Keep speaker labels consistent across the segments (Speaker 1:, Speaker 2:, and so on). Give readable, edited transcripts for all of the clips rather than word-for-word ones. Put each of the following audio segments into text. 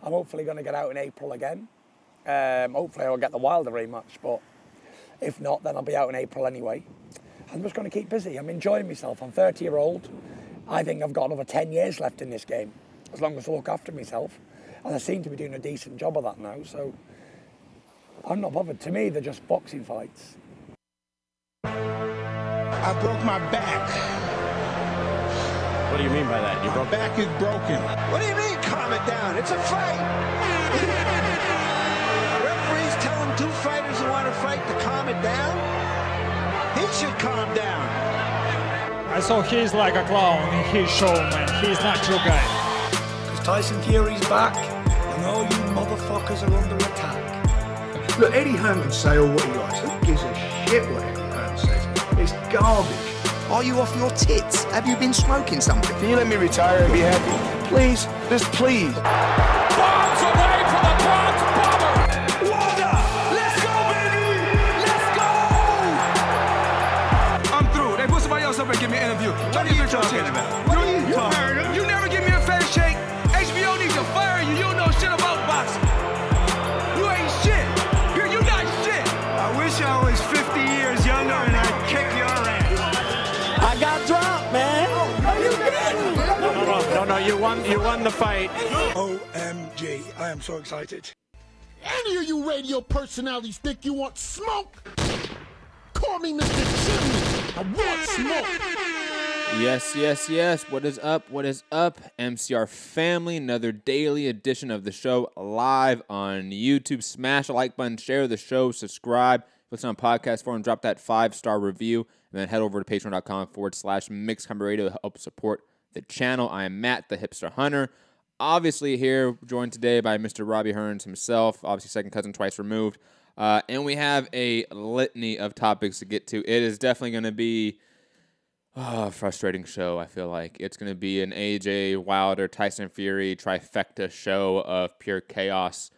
Speaker 1: I'm hopefully going to get out in April again. Hopefully I'll get the Wilder rematch, but if not, then I'll be out in April anyway. I'm just going to keep busy. I'm enjoying myself. I'm 30-year-old. I think I've got another 10 years left in this game, as long as I look after myself. And I seem to be doing a decent job of that now, so I'm not bothered. To me, they're just boxing fights.
Speaker 2: I broke my back.
Speaker 3: What do you mean by that?
Speaker 2: My back is broken.
Speaker 4: What do you mean, calm it down? It's a fight. Referees telling two fighters who want to fight to calm it down? He should calm down.
Speaker 5: I saw he's like a clown in his show, man. He's not your guy.
Speaker 1: Because Tyson Fury's back, and all you motherfuckers are under attack.
Speaker 6: Look, Eddie Hearn can say all what he likes. Who gives a shit what Eddie Hearn says? It's garbage.
Speaker 7: Are you off your tits? Have you been smoking something?
Speaker 4: Can you let me retire and be happy? Please, just please.
Speaker 8: Bombs away from the Bronx Bomber! Wilder! Let's go, baby! Let's go! I'm through. They put somebody else up and give me an interview.
Speaker 4: What are you talking about? What are you talking about?
Speaker 8: You never give me a fair shake. HBO needs to fire you. You don't know shit about boxing. You ain't shit. You not shit.
Speaker 4: I wish I was 50 years younger and I'd kick your ass.
Speaker 8: I got dropped, man. Are you kidding?
Speaker 3: No, you won the fight.
Speaker 1: OMG, I am so excited.
Speaker 9: Any of you radio personalities think you want smoke? Call me Mr. Chimney. I want smoke.
Speaker 10: Yes. What is up? MCR family, another daily edition of the show live on YouTube. Smash the like button, share the show, subscribe. Listen on podcast form, drop that 5-star review, and then head over to patreon.com/mixedcombat radio to help support the channel. I am Matt, the Hipster Hunter. Obviously here, joined today by Mr. Robbie Hearns himself, obviously second cousin twice removed. And we have a litany of topics to get to. It is definitely going to be a frustrating show, I feel like. It's going to be an AJ Wilder, Tyson Fury trifecta show of pure chaos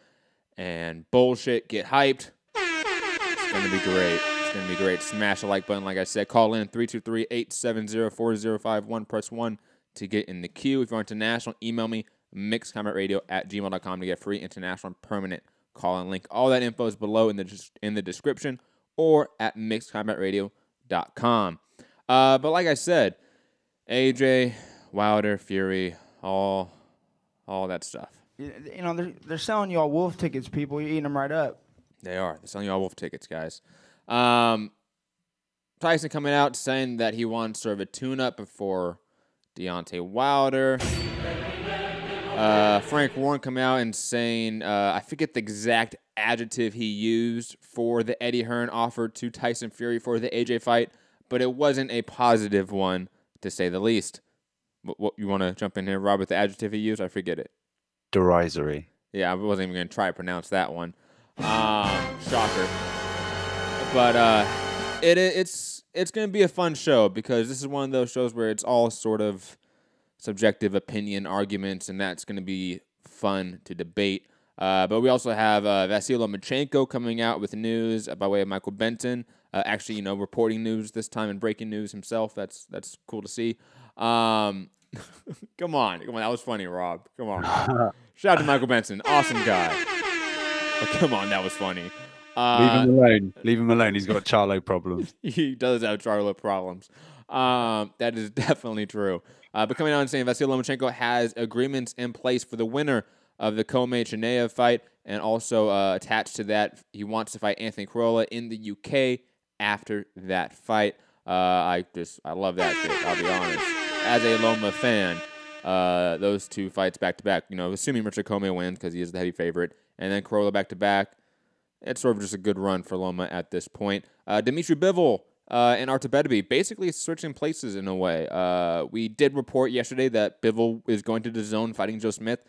Speaker 10: and bullshit. Get hyped. It's going to be great. It's going to be great. Smash the like button, like I said. Call in 323-870-4051. Press 1 to get in the queue. If you're international, email me, mixedcombatradio@gmail.com to get free international and permanent call-in link. All that info is below in the description or at mixedcombatradio.com. But like I said, AJ, Wilder, Fury, all that stuff.
Speaker 11: You know, they're selling you all wolf tickets, people. You're eating them right up.
Speaker 10: They are. They're selling you all wolf tickets, guys. Tyson coming out saying that he wants sort of a tune-up before Deontay Wilder. Frank Warren coming out and saying, I forget the exact adjective he used for the Eddie Hearn offer to Tyson Fury for the AJ fight, but it wasn't a positive one, to say the least. What you want to jump in here, Rob, with the adjective he used? I forget it.
Speaker 12: Derisory.
Speaker 10: Yeah, I wasn't even going to try to pronounce that one. Shocker. But it's going to be a fun show because this is one of those shows where it's all sort of subjective opinion arguments, and that's going to be fun to debate. But we also have Vasiliy Lomachenko coming out with news by way of Michael Benton. Actually, reporting news this time and breaking news himself. That's cool to see. Come on. That was funny, Rob. Come on. Shout out to Michael Benson. Awesome guy. But come on, that was funny.
Speaker 12: Leave him alone. He's got Charlo problems.
Speaker 10: He does have Charlo problems. That is definitely true. But coming out and saying Vasiliy Lomachenko has agreements in place for the winner of the Commey-Chimaev fight, and also attached to that, he wants to fight Anthony Crolla in the UK after that fight. I love that shit, I'll be honest. As a Loma fan, those two fights back-to-back, assuming Richard Commey wins because he is the heavy favorite, and then Crolla back-to-back, it's sort of just a good run for Loma at this point. Dmitry Bivol and Artur Beterbeiv basically switching places in a way. We did report yesterday that Bivol is going to DAZN fighting Joe Smith,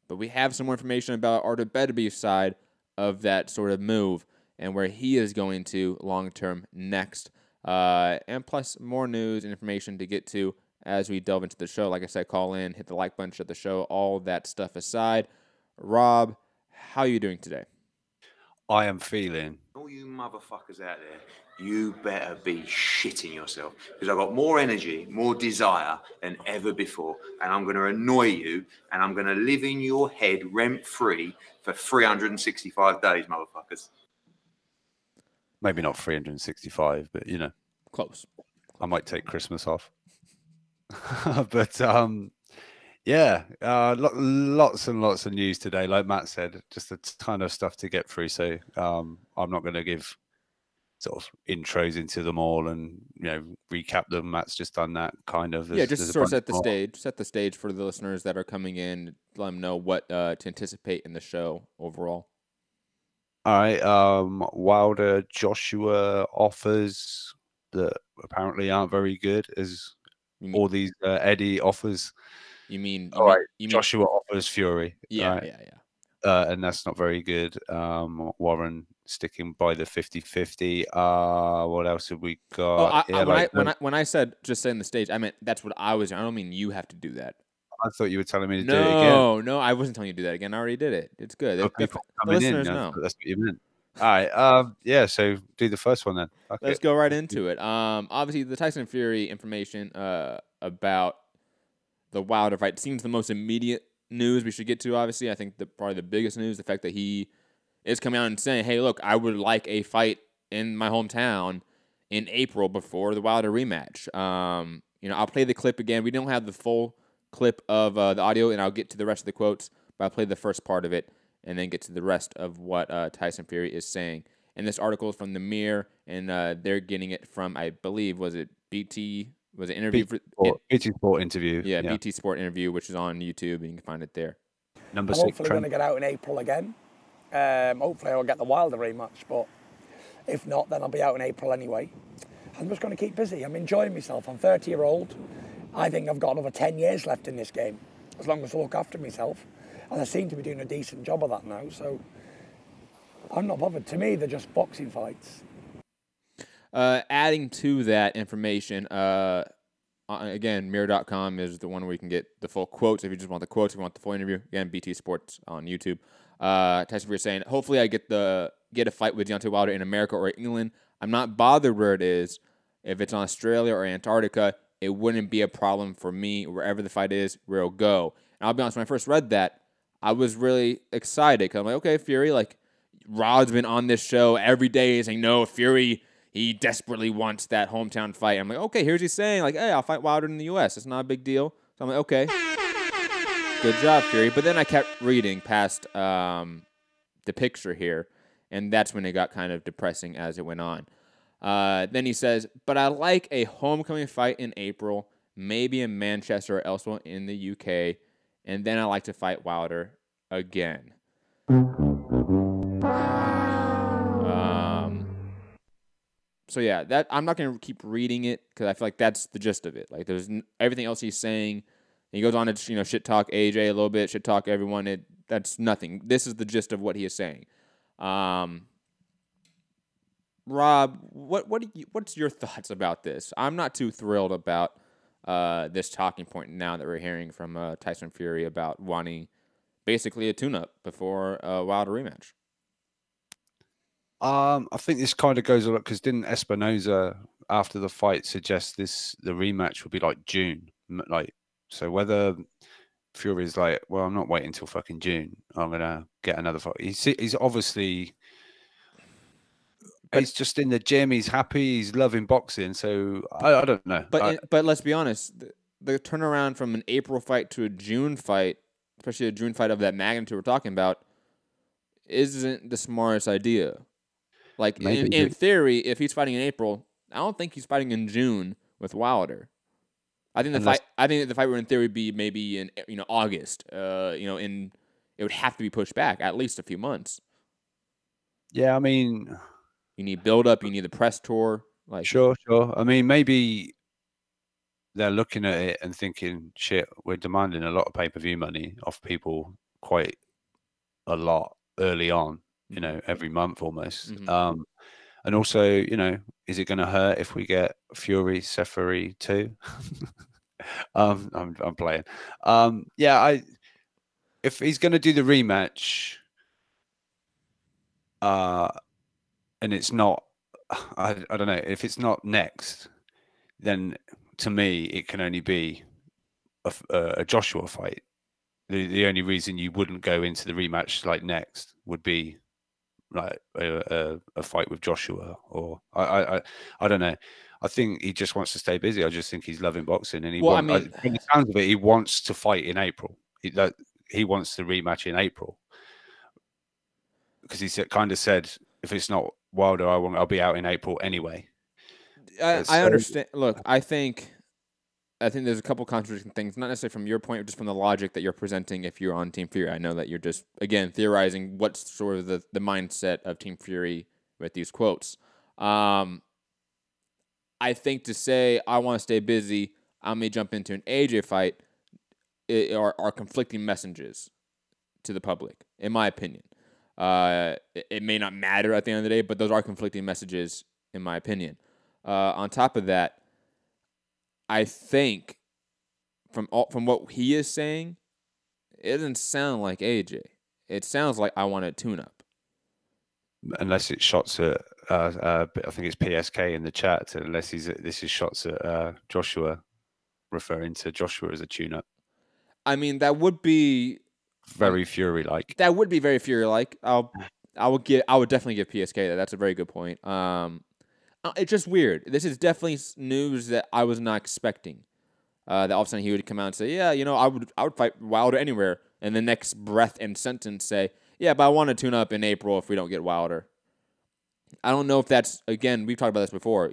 Speaker 10: but we have some more information about Artur Beterbeiv's side of that sort of move and where he is going to long-term next. And plus more news and information to get to as we delve into the show. Like I said, call in, hit the like button, share the show, all that stuff aside. Rob, how are you doing today?
Speaker 12: I am feeling
Speaker 13: you motherfuckers out there, you better be shitting yourself, because I've got more energy, more desire than ever before, and I'm going to annoy you, and I'm going to live in your head rent-free for 365 days, motherfuckers.
Speaker 12: Maybe not 365, but you know,
Speaker 10: close.
Speaker 12: I might take Christmas off. But yeah, lots and lots of news today. Like Matt said, just a ton of stuff to get through. So I'm not going to give sort of intros into them all and, you know, recap them. Matt's just done that kind of.
Speaker 10: Yeah, just sort of set the stage for the listeners that are coming in. Let them know what to anticipate in the show overall.
Speaker 12: All right, Wilder Joshua offers that apparently aren't very good, as all these Eddie offers.
Speaker 10: You mean
Speaker 12: Joshua offers Fury?
Speaker 10: Yeah,
Speaker 12: right?
Speaker 10: yeah.
Speaker 12: And that's not very good. Warren sticking by the 50-50. What else have we got?
Speaker 10: When I said just setting the stage, I meant that's what I was. I don't mean you have to do that.
Speaker 12: I thought you were telling me to do it again.
Speaker 10: No, I wasn't telling you to do that again. I already did it. It's good.
Speaker 12: Okay,
Speaker 10: The
Speaker 12: listeners
Speaker 10: know.
Speaker 12: That's what you meant. All right. Yeah. So do the first one then. Okay.
Speaker 10: Let's go right into it. Obviously, the Tyson Fury information about the Wilder fight seems the most immediate news we should get to. Obviously, I think probably the biggest news, the fact that he is coming out and saying, "Hey, look, I would like a fight in my hometown in April before the Wilder rematch." I'll play the clip again. We don't have the full clip of the audio, and I'll get to the rest of the quotes, but I'll play the first part of it and then get to the rest of what Tyson Fury is saying. And this article is from the Mirror, and they're getting it from, I believe, was it BT? Was it interview?
Speaker 12: BT Sport interview.
Speaker 10: Yeah, BT Sport interview, which is on YouTube, and you can find it there.
Speaker 1: I'm hopefully going to get out in April again. Hopefully I'll get the Wilder rematch, but if not, then I'll be out in April anyway. I'm just going to keep busy. I'm enjoying myself. I'm 30-year-old. I think I've got another 10 years left in this game, as long as I look after myself. And I seem to be doing a decent job of that now, so I'm not bothered. To me, they're just boxing fights.
Speaker 10: Adding to that information, again, Mirror.com is the one where you can get the full quotes. If you just want the quotes, if you want the full interview, again, BT Sports on YouTube. Tyson Fury saying, hopefully I get a fight with Deontay Wilder in America or England. I'm not bothered where it is. If it's in Australia or Antarctica, it wouldn't be a problem for me. Wherever the fight is, we'll go. And I'll be honest, when I first read that, I was really excited because I'm like, okay, Fury, like, Rod's been on this show every day saying, no, Fury, he desperately wants that hometown fight. I'm like, okay, here's he saying, like, hey, I'll fight Wilder in the U.S. It's not a big deal. So I'm like, okay, good job, Fury. But then I kept reading past the picture here, and that's when it got kind of depressing as it went on. Then he says, but I like a homecoming fight in April, maybe in Manchester or elsewhere in the UK, and then I like to fight Wilder again. So yeah, that I'm not going to keep reading it because I feel like that's the gist of it. Like there's everything else he's saying. He goes on to shit talk AJ a little bit, shit talk everyone. That's nothing. This is the gist of what he is saying. Rob, what's your thoughts about this? I'm not too thrilled about this talking point now that we're hearing from Tyson Fury about wanting basically a tune-up before a Wilder rematch.
Speaker 12: I think this kind of goes a lot because didn't Espinoza after the fight suggest the rematch would be like June, like so whether Fury's like, well, I'm not waiting until fucking June. I'm gonna get another fight. He's obviously. He's just in the gym. He's happy. He's loving boxing. So I don't know.
Speaker 10: But let's be honest. The turnaround from an April fight to a June fight, especially a June fight of that magnitude we're talking about, isn't the smartest idea. Like in theory, if he's fighting in April, I don't think he's fighting in June with Wilder. I think the fight would in theory be maybe in August. It would have to be pushed back at least a few months.
Speaker 12: Yeah, I mean.
Speaker 10: You need build-up. You need the press tour.
Speaker 12: Sure. I mean, maybe they're looking at it and thinking, shit, we're demanding a lot of pay-per-view money off people quite a lot early on, every month almost. Mm-hmm. And also, is it going to hurt if we get Fury, Seferi too? I'm playing. If he's going to do the rematch, and it's not. I don't know if it's not next. Then to me, it can only be a Joshua fight. The only reason you wouldn't go into the rematch like next would be like a fight with Joshua, or I don't know. I think he just wants to stay busy. I just think he's loving boxing, and from the sounds of it, he wants to fight in April. He wants the rematch in April because he kind of said, if it's not Wilder, I'll be out in April anyway.
Speaker 10: I understand. Look, I think there's a couple contradicting things, not necessarily from your point, but just from the logic that you're presenting if you're on Team Fury. I know that you're just, again, theorizing what's sort of the mindset of Team Fury with these quotes. I think to say, I want to stay busy, I may jump into an AJ fight, are conflicting messages to the public, in my opinion. It may not matter at the end of the day, but those are conflicting messages, in my opinion. On top of that, I think from what he is saying, it doesn't sound like AJ. It sounds like I want a tune-up.
Speaker 12: Unless it's shots at, I think it's PSK in the chat. Unless this is shots at Joshua, referring to Joshua as a tune-up.
Speaker 10: I mean, that would be
Speaker 12: very Fury-like.
Speaker 10: That would be very Fury-like. I would definitely give PSK that. That's a very good point. It's just weird. This is definitely news that I was not expecting. That all of a sudden he would come out and say, "Yeah, I would fight Wilder anywhere," and the next breath and sentence say, "Yeah, but I want to tune up in April if we don't get Wilder." I don't know if that's, again, we've talked about this before.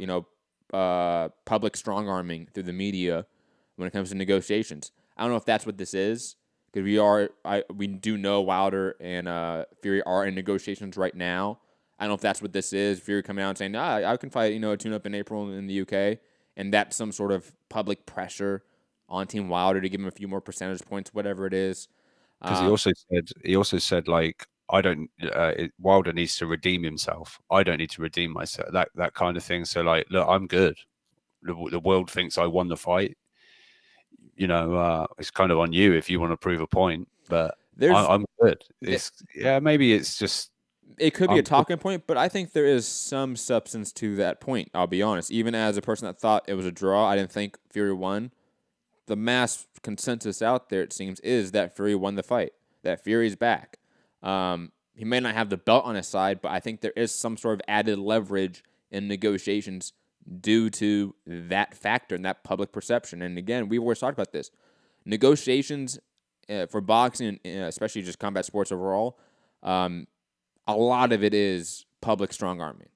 Speaker 10: Public strong-arming through the media when it comes to negotiations. I don't know if that's what this is, because we do know Wilder and Fury are in negotiations right now. I don't know if that's what this is. Fury coming out and saying, I can fight, a tune-up in April in the UK. And that's some sort of public pressure on Team Wilder to give him a few more percentage points, whatever it is.
Speaker 12: Because he also said, like, Wilder needs to redeem himself. I don't need to redeem myself. That kind of thing. So, like, look, I'm good. The world thinks I won the fight. It's kind of on you if you want to prove a point. But I'm good. Maybe it's just...
Speaker 10: It could be a talking point, but I think there is some substance to that point, I'll be honest. Even as a person that thought it was a draw, I didn't think Fury won. The mass consensus out there, it seems, is that Fury won the fight, that Fury's back. He may not have the belt on his side, but I think there is some sort of added leverage in negotiations due to that factor and that public perception. And again, we've always talked about this. Negotiations for boxing, especially just combat sports overall, a lot of it is public strong-arming.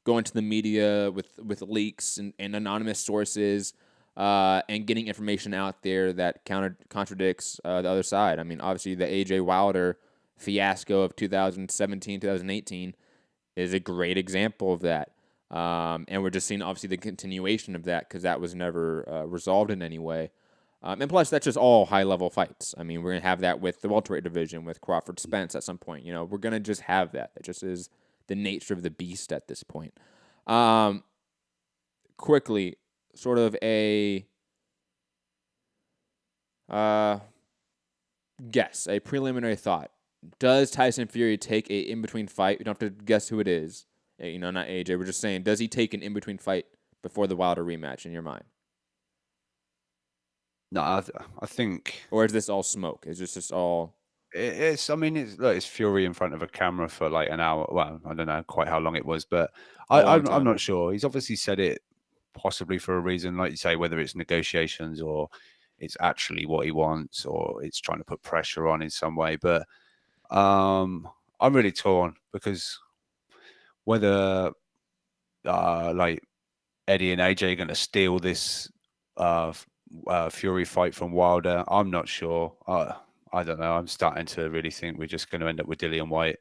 Speaker 10: Going to the media with leaks and anonymous sources and getting information out there that contradicts the other side. I mean, obviously, the A.J. Wilder fiasco of 2017, 2018 is a great example of that. And we're just seeing, obviously, the continuation of that because that was never resolved in any way. And plus, that's just all high-level fights. I mean, we're going to have that with the welterweight division, with Crawford Spence at some point. We're going to just have that. It just is the nature of the beast at this point. Quickly, sort of a guess, a preliminary thought. Does Tyson Fury take a in-between fight? You don't have to guess who it is. Not AJ. We're just saying, does he take an in-between fight before the Wilder rematch in your mind?
Speaker 12: No, I think...
Speaker 10: Or is this all smoke? Is this just all...
Speaker 12: It's Fury in front of a camera for like an hour. Well, I don't know quite how long it was, but I'm not sure. He's obviously said it possibly for a reason, like you say, whether it's negotiations or it's actually what he wants or it's trying to put pressure on in some way. But I'm really torn because whether like Eddie and AJ are going to steal this Fury fight from Wilder, I'm not sure. I don't know. I'm starting to really think we're just going to end up with Dillian White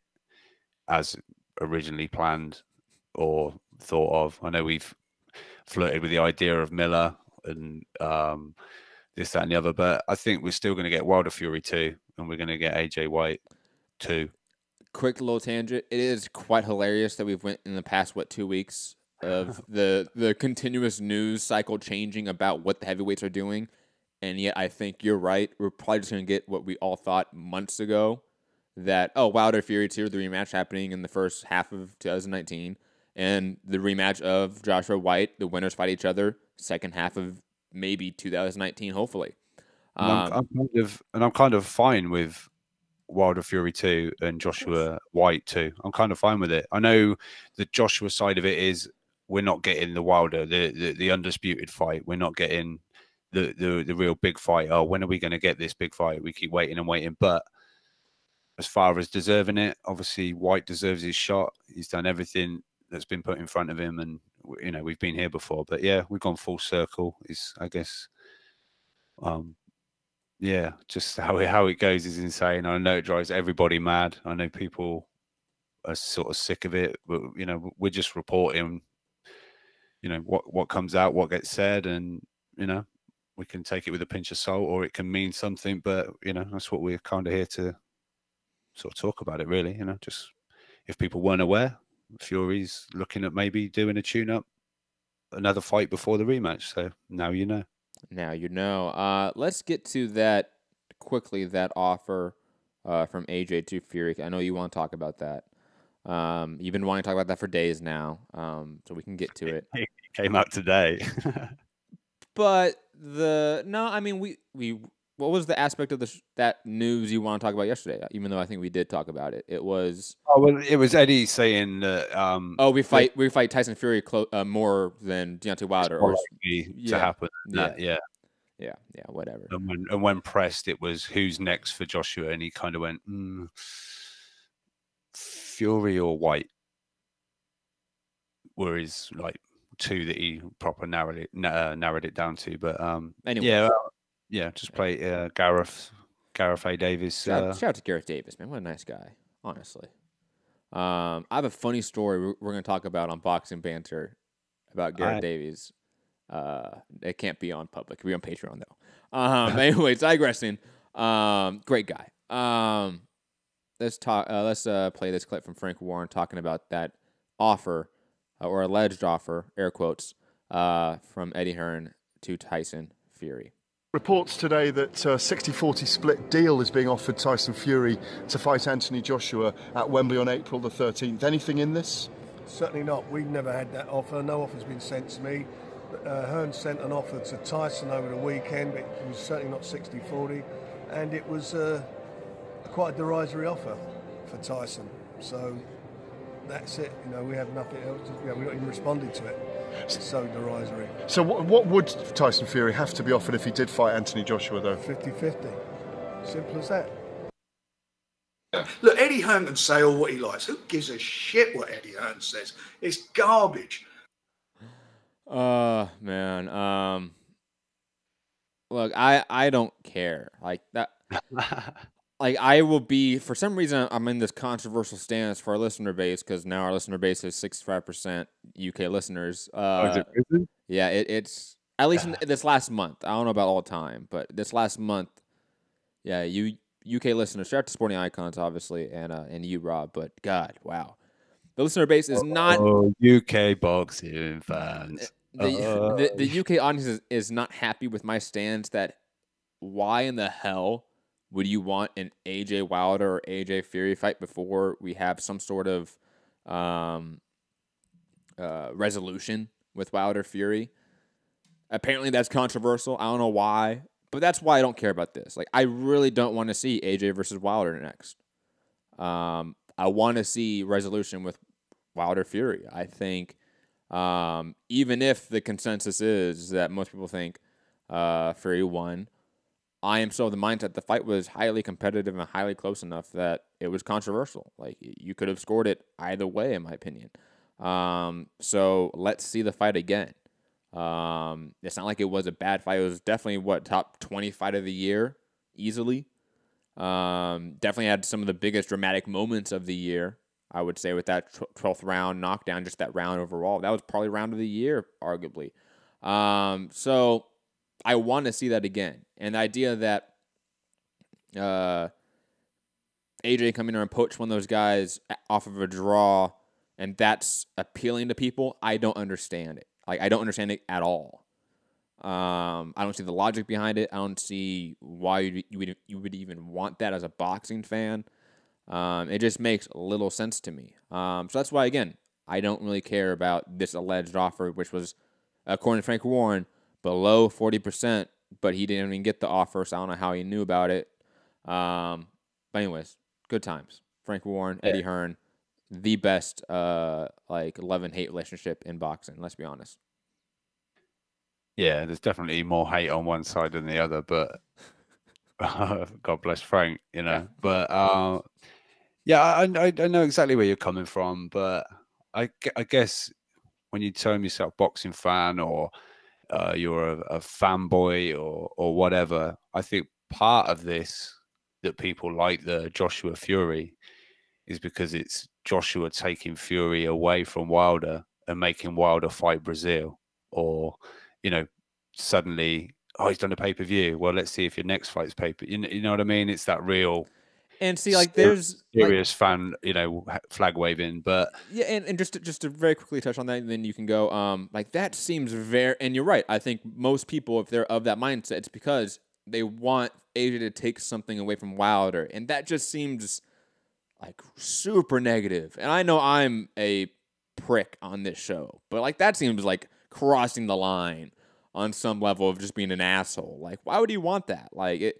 Speaker 12: as originally planned or thought of. I know we've flirted with the idea of Miller and this, that, and the other, but I think we're still going to get Wilder Fury 2 and we're going to get AJ White 2.
Speaker 10: Quick little tangent. It is quite hilarious that we've went in the past, 2 weeks of the continuous news cycle changing about what the heavyweights are doing. And yet I think you're right. We're probably just going to get what we all thought months ago, that, Wilder Fury 2, the rematch happening in the first half of 2019. and the rematch of Joshua White. The winners fight each other second half of maybe 2019, hopefully.
Speaker 12: I'm kind of fine with Wilder Fury 2 and Joshua White 2. I'm kind of fine with it. I know the Joshua side of it is we're not getting the Wilder, the undisputed fight. We're not getting the real big fight. Oh, when are we going to get this big fight? We keep waiting and waiting. But as far as deserving it, obviously White deserves his shot. He's done everything that's been put in front of him, and we've been here before. But yeah, we've gone full circle. Is I guess, yeah, just how it goes is insane. I know it drives everybody mad. I know people are sort of sick of it, but we're just reporting, what comes out, what gets said, and we can take it with a pinch of salt, or it can mean something. But that's what we're kind of here to sort of talk about it, really. Just if people weren't aware, Fury's looking at maybe doing a tune-up, another fight before the rematch. So now you know.
Speaker 10: Now you know. Let's get to that quickly. That offer from AJ to Fury. I know you want to talk about that. You've been wanting to talk about that for days now. So we can get to it.
Speaker 12: It came out today.
Speaker 10: But we. What was the aspect of that news you want to talk about yesterday? Even though I think we did talk about it, it was.
Speaker 12: Oh well, it was Eddie saying that.
Speaker 10: We fight Tyson Fury more than Deontay Wilder, or
Speaker 12: to happen. Yeah,
Speaker 10: whatever.
Speaker 12: And when pressed, it was who's next for Joshua, and he kind of went Fury or White were his two that he proper narrowed it down to. But anyway. Yeah, just play Gareth A. Davis.
Speaker 10: Shout out to Gareth Davis, man. What a nice guy, honestly. I have a funny story we're going to talk about on Boxing Banter about Gareth Davis. It can't be on public. It'll be on Patreon, though. Anyways, digressing. Great guy. Let's talk. Let's play this clip from Frank Warren talking about that offer, or alleged offer, air quotes, from Eddie Hearn to Tyson Fury.
Speaker 14: Reports today that 60-40 split deal is being offered Tyson Fury to fight Anthony Joshua at Wembley on April the 13th. Anything in this?
Speaker 6: Certainly not. We've never had that offer. No offer's been sent to me. Hearn sent an offer to Tyson over the weekend, but it was certainly not 60-40. And it was quite a derisory offer for Tyson. So that's it. We have nothing else. We've not even responded to it. It's so derisory.
Speaker 14: So what would Tyson Fury have to be offered if he did fight Anthony Joshua, though?
Speaker 6: 50-50. Simple as that.
Speaker 9: Look, Eddie Hearn can say all what he likes. Who gives a shit what Eddie Hearn says? It's garbage.
Speaker 10: Man. Look, I don't care. Like that. I will be, for some reason, I'm in this controversial stance for our listener base, because now our listener base is 65% UK listeners.
Speaker 12: Is it really?
Speaker 10: Yeah, it's at least in this last month. I don't know about all time, but this last month, yeah, you UK listeners, shout out to Sporting Icons, obviously, and you, Rob. But God, wow, the listener base is not
Speaker 12: UK boxing fans.
Speaker 10: The UK audience is not happy with my stance that why in the hell would you want an AJ Wilder or AJ Fury fight before we have some sort of resolution with Wilder Fury? Apparently that's controversial. I don't know why, but that's why I don't care about this. I really don't want to see AJ versus Wilder next. I want to see resolution with Wilder Fury. I think even if the consensus is that most people think Fury won, I am still of the mindset the fight was highly competitive and highly close enough that it was controversial. You could have scored it either way, in my opinion. So let's see the fight again. It's not like it was a bad fight. It was definitely top 20 fight of the year, easily. Definitely had some of the biggest dramatic moments of the year, I would say, with that 12th round knockdown, just that round overall. That was probably round of the year, arguably. So I want to see that again. And the idea that AJ coming in and poach one of those guys off of a draw, and that's appealing to people, I don't understand it. I don't understand it at all. I don't see the logic behind it. I don't see why you would even want that as a boxing fan. It just makes little sense to me. So that's why, again, I don't really care about this alleged offer, which was, according to Frank Warren, below 40%, but he didn't even get the offer, so I don't know how he knew about it. But anyways, good times. Frank Warren, Eddie Hearn, the best love-and-hate relationship in boxing, let's be honest.
Speaker 12: Yeah, there's definitely more hate on one side than the other, but God bless Frank, you know. But yeah, I know exactly where you're coming from, but I guess when you term yourself boxing fan or you're a fanboy or whatever, I think part of this that people like the Joshua Fury is because it's Joshua taking Fury away from Wilder and making Wilder fight Brazil, or suddenly, oh, he's done a pay-per-view. Well, let's see if your next fight's pay-per. You know what I mean? It's that real.
Speaker 10: And see, like, there's
Speaker 12: serious fan, flag waving, but
Speaker 10: yeah, and just to very quickly touch on that, and then you can go. Like, that seems very, and you're right. I think most people, if they're of that mindset, it's because they want AJ to take something away from Wilder, and that just seems like super negative. And I know I'm a prick on this show, but like that seems like crossing the line on some level of just being an asshole. Like, why would you want that? Like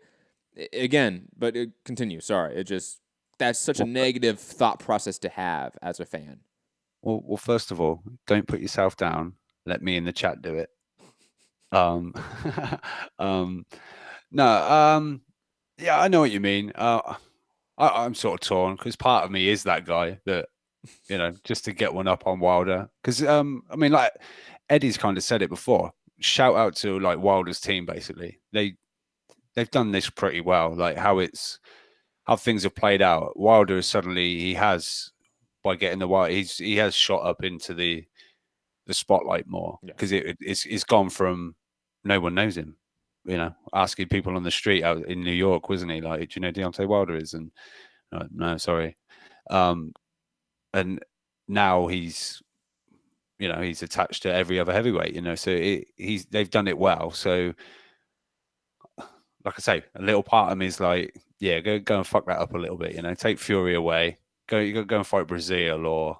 Speaker 10: again, but continue. Sorry. That's such a negative thought process to have as a fan.
Speaker 12: Well, first of all, don't put yourself down. Let me in the chat do it. Yeah, I know what you mean. I'm sort of torn because part of me is that guy that, just to get one up on Wilder. Because, I mean, like, Eddie's kind of said it before. Shout out to, like, Wilder's team, basically. They've done this pretty well, like how things have played out. Wilder suddenly, by getting the Wilder, he has shot up into the spotlight more because it's gone from no one knows him. Asking people on the street out in New York, wasn't he? Like, do you know Deontay Wilder is? And no, sorry. And now he's attached to every other heavyweight. So they've done it well. So, like I say, a little part of me is like, yeah, go and fuck that up a little bit. Take Fury away, go and fight Brazil or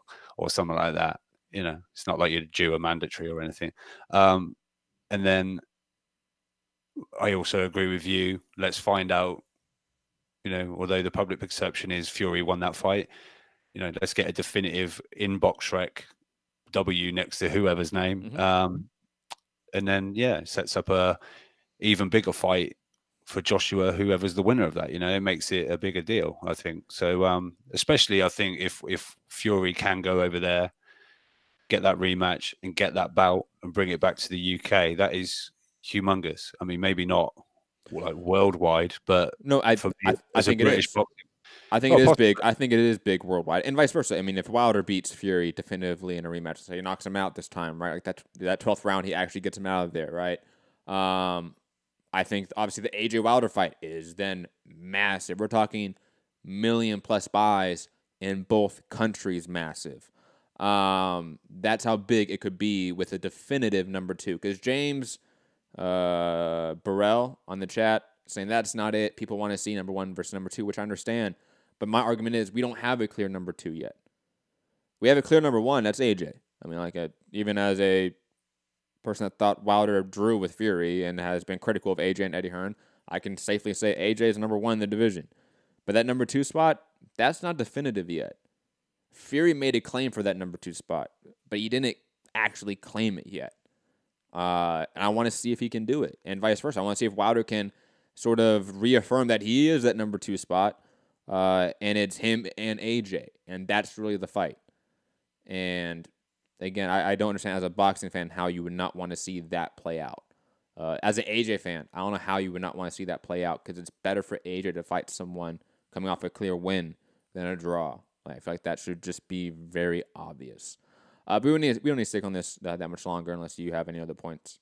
Speaker 12: something like that. It's not like you're due a mandatory or anything. And then I also agree with you. Let's find out, although the public perception is Fury won that fight, let's get a definitive in box rec W next to whoever's name.
Speaker 10: Mm-hmm.
Speaker 12: And then, it sets up a even bigger fight for Joshua, whoever's the winner of that. It makes it a bigger deal, I think. So, especially, I think if Fury can go over there, get that rematch and get that bout and bring it back to the UK, that is humongous. I mean, maybe not like worldwide, but
Speaker 10: no, I think it is. I think it is big. I think it is big worldwide, and vice versa. I mean, if Wilder beats Fury definitively in a rematch, so he knocks him out this time, right? Like that 12th round, he actually gets him out of there, right? I think obviously the AJ Wilder fight is then massive. We're talking million-plus buys in both countries, massive. That's how big it could be with a definitive number 2. Because James Burrell on the chat saying that's not it. People want to see number 1 versus number 2, which I understand. But my argument is we don't have a clear number 2 yet. We have a clear number 1. That's AJ. I mean, even as a person that thought Wilder drew with Fury and has been critical of AJ and Eddie Hearn, I can safely say AJ is number 1 in the division. But that number 2 spot, that's not definitive yet. Fury made a claim for that number 2 spot, but he didn't actually claim it yet. And I want to see if he can do it, and vice versa. I want to see if Wilder can sort of reaffirm that he is that number 2 spot, and it's him and AJ, and that's really the fight. And again, I don't understand as a boxing fan how you would not want to see that play out. As an AJ fan, I don't know how you would not want to see that play out because it's better for AJ to fight someone coming off a clear win than a draw. I feel like that should just be very obvious. But we don't need to stick on this that much longer unless you have any other points.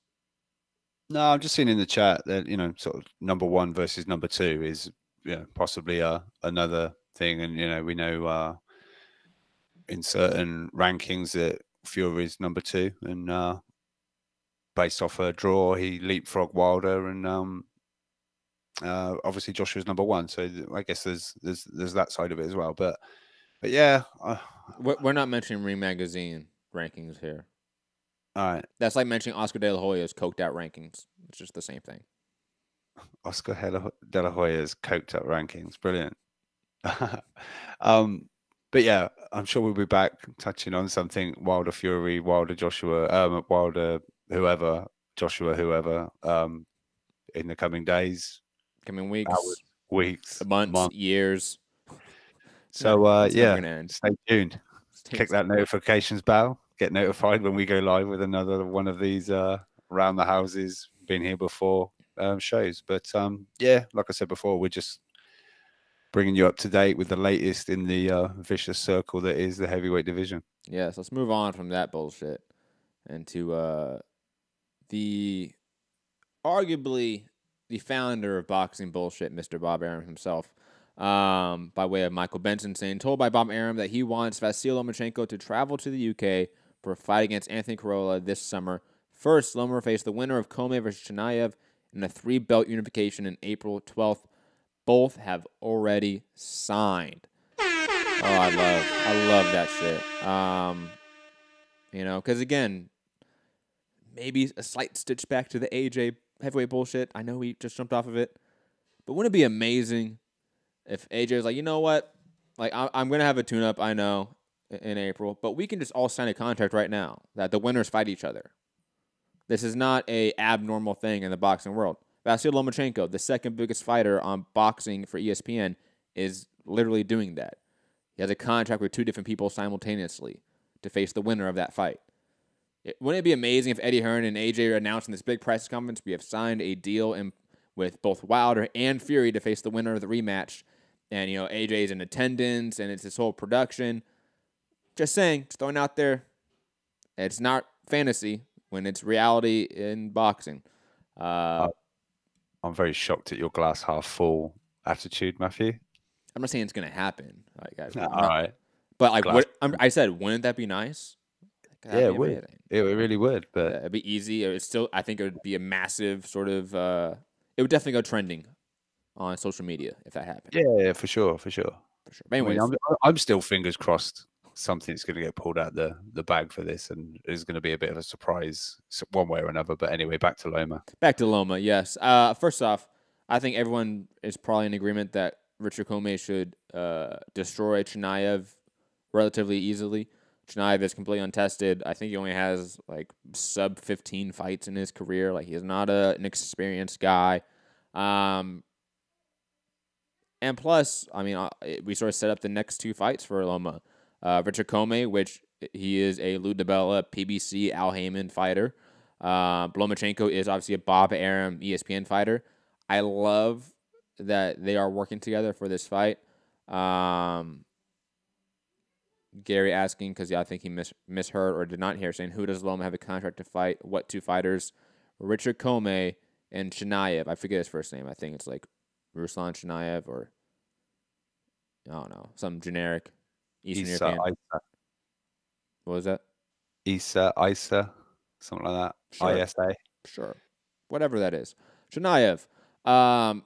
Speaker 12: No, I'm just seeing in the chat that, sort of number 1 versus number 2 is possibly another thing. And, we know in certain rankings that Fury's number 2. And based off a draw, he leapfrogged Wilder. And obviously Joshua's number 1. So I guess there's that side of it as well. But yeah,
Speaker 10: We're not mentioning Ring Magazine rankings here.
Speaker 12: All right.
Speaker 10: That's like mentioning Oscar De La Hoya's coked out rankings. It's just the same thing.
Speaker 12: Oscar De La Hoya's coked up rankings. Brilliant. But yeah, I'm sure we'll be back touching on something Wilder Fury, Wilder Joshua, Wilder whoever, Joshua whoever, in the coming days,
Speaker 10: coming weeks, months, years.
Speaker 12: So yeah, stay tuned. Click that notifications bell. Get notified when we go live with another one of these around the houses. Been here before shows, but yeah, like I said before, we're just bringing you up to date with the latest in the vicious circle that is the heavyweight division.
Speaker 10: Yes, let's move on from that bullshit and to the arguably the founder of boxing bullshit, Mr. Bob Arum himself, by way of Michael Benson saying, told by Bob Arum that he wants Vasiliy Lomachenko to travel to the UK for a fight against Anthony Crolla this summer. First, Loma faced the winner of Commey versus Chimaev in a 3-belt unification in April 12th. Both have already signed. Oh, I love that shit. You know, because again, maybe a slight stitch back to the AJ heavyweight bullshit. I know we just jumped off of it, but wouldn't it be amazing if AJ was like, you know what, like I'm gonna have a tune-up, I know, in April, but we can just all sign a contract right now that the winners fight each other. This is not a abnormal thing in the boxing world. Vasiliy Lomachenko, the second biggest fighter on boxing for ESPN, is literally doing that. He has a contract with 2 different people simultaneously to face the winner of that fight. Wouldn't it be amazing if Eddie Hearn and AJ are announcing this big press conference? We have signed a deal with both Wilder and Fury to face the winner of the rematch. And, you know, AJ's in attendance and it's this whole production. Just saying, just throwing out there. It's not fantasy when it's reality in boxing.
Speaker 12: I'm very shocked at your glass half full attitude, Matthew.
Speaker 10: I'm not saying it's going to happen. Like,
Speaker 12: all right.
Speaker 10: But like, I said, wouldn't that be nice?
Speaker 12: Yeah, it would. It really would. But
Speaker 10: it'd be easy. It's still, I think it would be a massive sort of. It would definitely go trending on social media if that happened.
Speaker 12: Yeah, for sure.
Speaker 10: But anyways,
Speaker 12: I mean, I'm still fingers crossed something's going to get pulled out the bag for this, and it's going to be a bit of a surprise one way or another. But anyway, back to Loma.
Speaker 10: Yes. First off, I think everyone is probably in agreement that Richard Commey should destroy Chimaev relatively easily. Chimaev is completely untested. I think he only has like sub 15 fights in his career. Like, he's not an experienced guy. And plus, I mean, we sort of set up the next 2 fights for Loma. Richard Commey, which he is a Lou DiBella, PBC, Al Heyman fighter. Lomachenko is obviously a Bob Arum ESPN fighter. I love that they are working together for this fight. Gary asking, because I think he misheard or did not hear, saying, who does Loma have a contract to fight? What 2 fighters? Richard Commey and Chimaev. I forget his first name. I think it's like Ruslan Chimaev or, I don't know, some generic Eastern European. What was that?
Speaker 12: Isa, something like that.
Speaker 10: Sure.
Speaker 12: ISA.
Speaker 10: Sure. Whatever that is. Chimaev.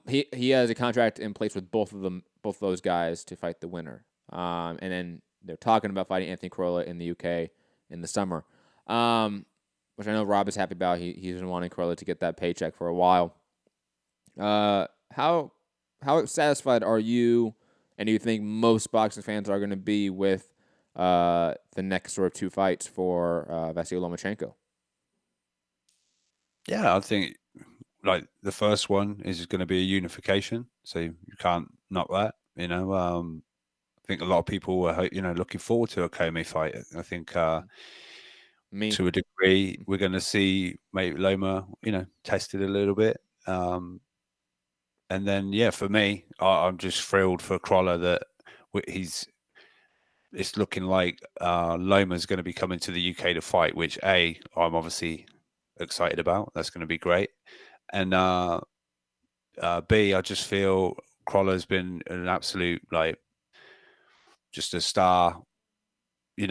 Speaker 10: He has a contract in place with both of those guys to fight the winner. And then they're talking about fighting Anthony Crolla in the UK in the summer, which I know Rob is happy about. He's been wanting Crolla to get that paycheck for a while. How satisfied are you, and do you think most boxing fans are going to be with the next sort of 2 fights for Vasiliy Lomachenko?
Speaker 12: Yeah, I think like the first one is going to be a unification, so you can't knock that. You know, I think a lot of people were, looking forward to a Commey fight. I think to a degree, we're going to see maybe Loma, tested a little bit. And then, yeah, for me, I'm just thrilled for Crolla that it's looking like Loma's going to be coming to the UK to fight, which I'm obviously excited about. That's going to be great. And B, I just feel Crolla's been an absolute, just a star. He's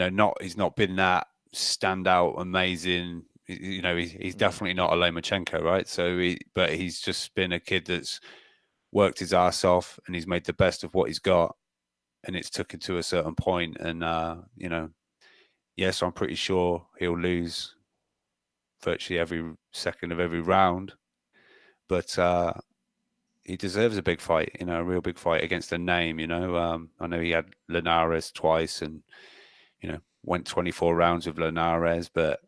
Speaker 12: not been that standout, amazing. He's definitely not a Lomachenko, right? So, but he's just been a kid that's worked his ass off, and he's made the best of what he's got. and it's took it to a certain point, and you know, yes, I'm pretty sure he'll lose virtually every second of every round, but he deserves a big fight, you know, a real big fight against a name, you know. I know he had Linares twice and, you know, went 24 rounds with Linares, but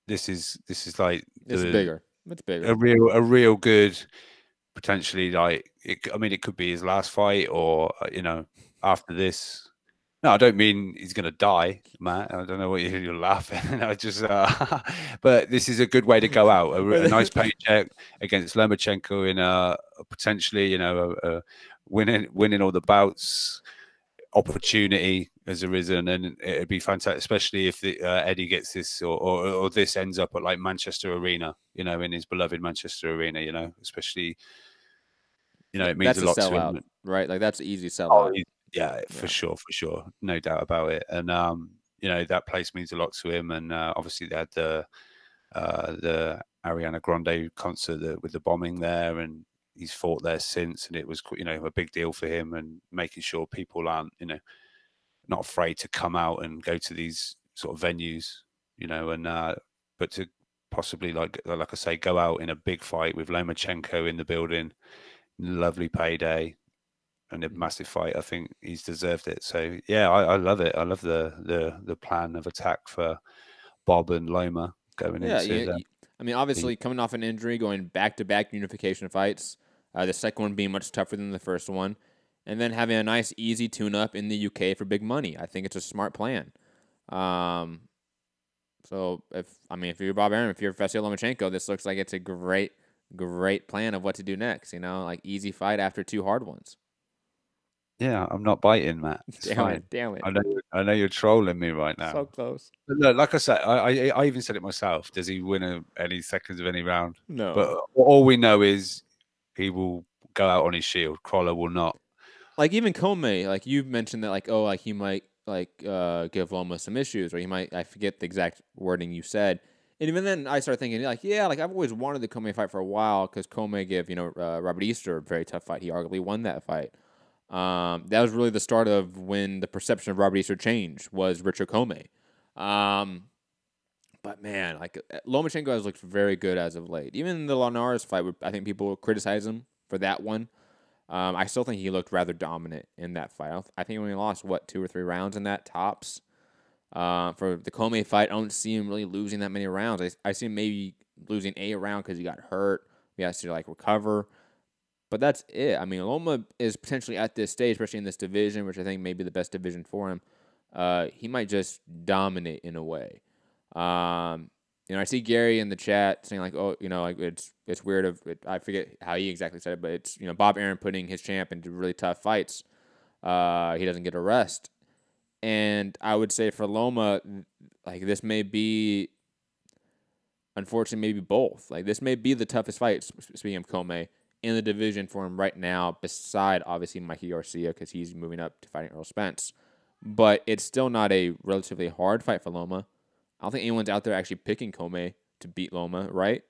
Speaker 12: this is like
Speaker 10: it's bigger. It's bigger.
Speaker 12: A real good, potentially, like I mean, it could be his last fight, or you know, after this. No, I don't mean he's going to die, Matt. I don't know what you're laughing. I just, but this is a good way to go out. A nice paycheck against Lomachenko in a potentially, you know, winning all the bouts opportunity has arisen, and it'd be fantastic, especially if Eddie gets this, or this ends up at like Manchester Arena, you know, in his beloved Manchester Arena, you know, especially, you know, it means
Speaker 10: that's
Speaker 12: a lot to
Speaker 10: sellout,
Speaker 12: him,
Speaker 10: right? Like that's an easy sellout.
Speaker 12: Yeah, for sure, no doubt about it. And you know, that place means a lot to him. And obviously, they had the Ariana Grande concert with the bombing there, and he's fought there since, and it was, you know, a big deal for him. And making sure people aren't, you know, not afraid to come out and go to these sort of venues, you know, and but to possibly, like I say, go out in a big fight with Lomachenko in the building, lovely payday. And a massive fight. I think he's deserved it. So yeah, I love it. I love the plan of attack for Bob and Loma going into.
Speaker 10: I mean, obviously coming off an injury, going back-to-back unification fights. The second one being much tougher than the first one, and then having a nice, easy tune-up in the UK for big money. I think it's a smart plan. So if you're Bob Arum, if you're Vasiliy Lomachenko, this looks like it's a great plan of what to do next. You know, like easy fight after two hard ones.
Speaker 12: Yeah, I'm not biting, Matt. It's fine.
Speaker 10: Damn it.
Speaker 12: I know you're trolling me right now.
Speaker 10: So close.
Speaker 12: But no, like I said, I even said it myself. Does he win any seconds of any round?
Speaker 10: No.
Speaker 12: But all we know is he will go out on his shield. Crolla will not.
Speaker 10: Like even Commey, like you mentioned that, like, oh, like he might give Loma some issues, or he might, I forget the exact wording you said. And even then, I started thinking, like, yeah, like I've always wanted the Commey fight for a while, because Commey gave, you know, Robert Easter a very tough fight. He arguably won that fight. That was really the start of when the perception of Robert Easter changed, was Richard Commey. But man, like Lomachenko has looked very good as of late. Even in the Linares fight, I think people criticize him for that one. I still think he looked rather dominant in that fight. I think he only lost, 2 or 3 rounds in that, tops. For the Commey fight, I don't see him really losing that many rounds. I see him maybe losing a round because he got hurt. He has to like recover. But that's it. I mean, Loma is potentially at this stage, especially in this division, which I think may be the best division for him. He might just dominate in a way. You know, I see Gary in the chat saying, like, oh, you know, like it's weird. I forget how he exactly said it, but it's, you know, Bob Arum putting his champ into really tough fights. He doesn't get a rest. And I would say for Loma, like, this may be, unfortunately, maybe both. Like, this may be the toughest fight, speaking of Commey, in the division for him right now, beside, obviously, Mikey Garcia, because he's moving up to fighting Earl Spence. But it's still not a relatively hard fight for Loma. I don't think anyone's out there actually picking Commey to beat Loma, right?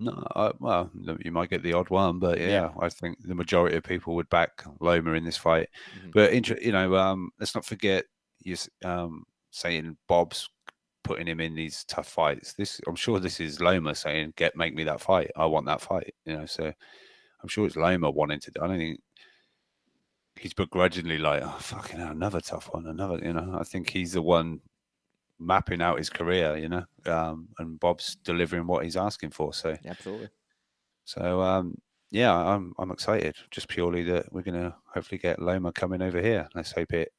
Speaker 12: No, well, you might get the odd one, but yeah, I think the majority of people would back Loma in this fight. Mm-hmm. But, you know, let's not forget you saying Bob's putting him in these tough fights. I'm sure this is Loma saying, make me that fight. I want that fight, you know. So I'm sure it's Loma wanting to. I don't think he's begrudgingly like, oh, fucking hell, another tough one, you know. I think he's the one mapping out his career, you know, and Bob's delivering what he's asking for. So
Speaker 10: absolutely.
Speaker 12: So yeah, I'm excited, just purely that we're gonna hopefully get Loma coming over here. Let's hope it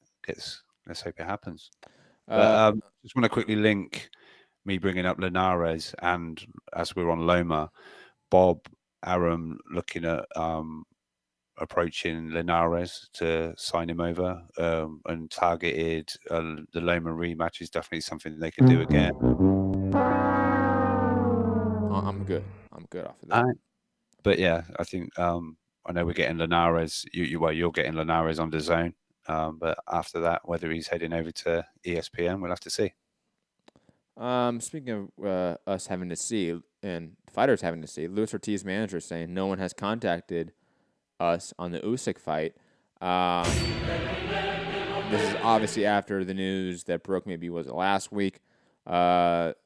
Speaker 12: happens. Just want to quickly link me bringing up Linares, and as we're on Loma, Bob Arum looking at approaching Linares to sign him over, and targeted the Loma rematch is definitely something they can do again.
Speaker 10: I'm good off of that.
Speaker 12: But yeah, I think I know we're getting Linares. You're getting Linares on DAZN. But after that, whether he's heading over to ESPN, we'll have to see.
Speaker 10: Speaking of us having to see and fighters having to see, Luis Ortiz manager saying no one has contacted us on the Usyk fight. This is obviously after the news that broke, maybe was it last week, that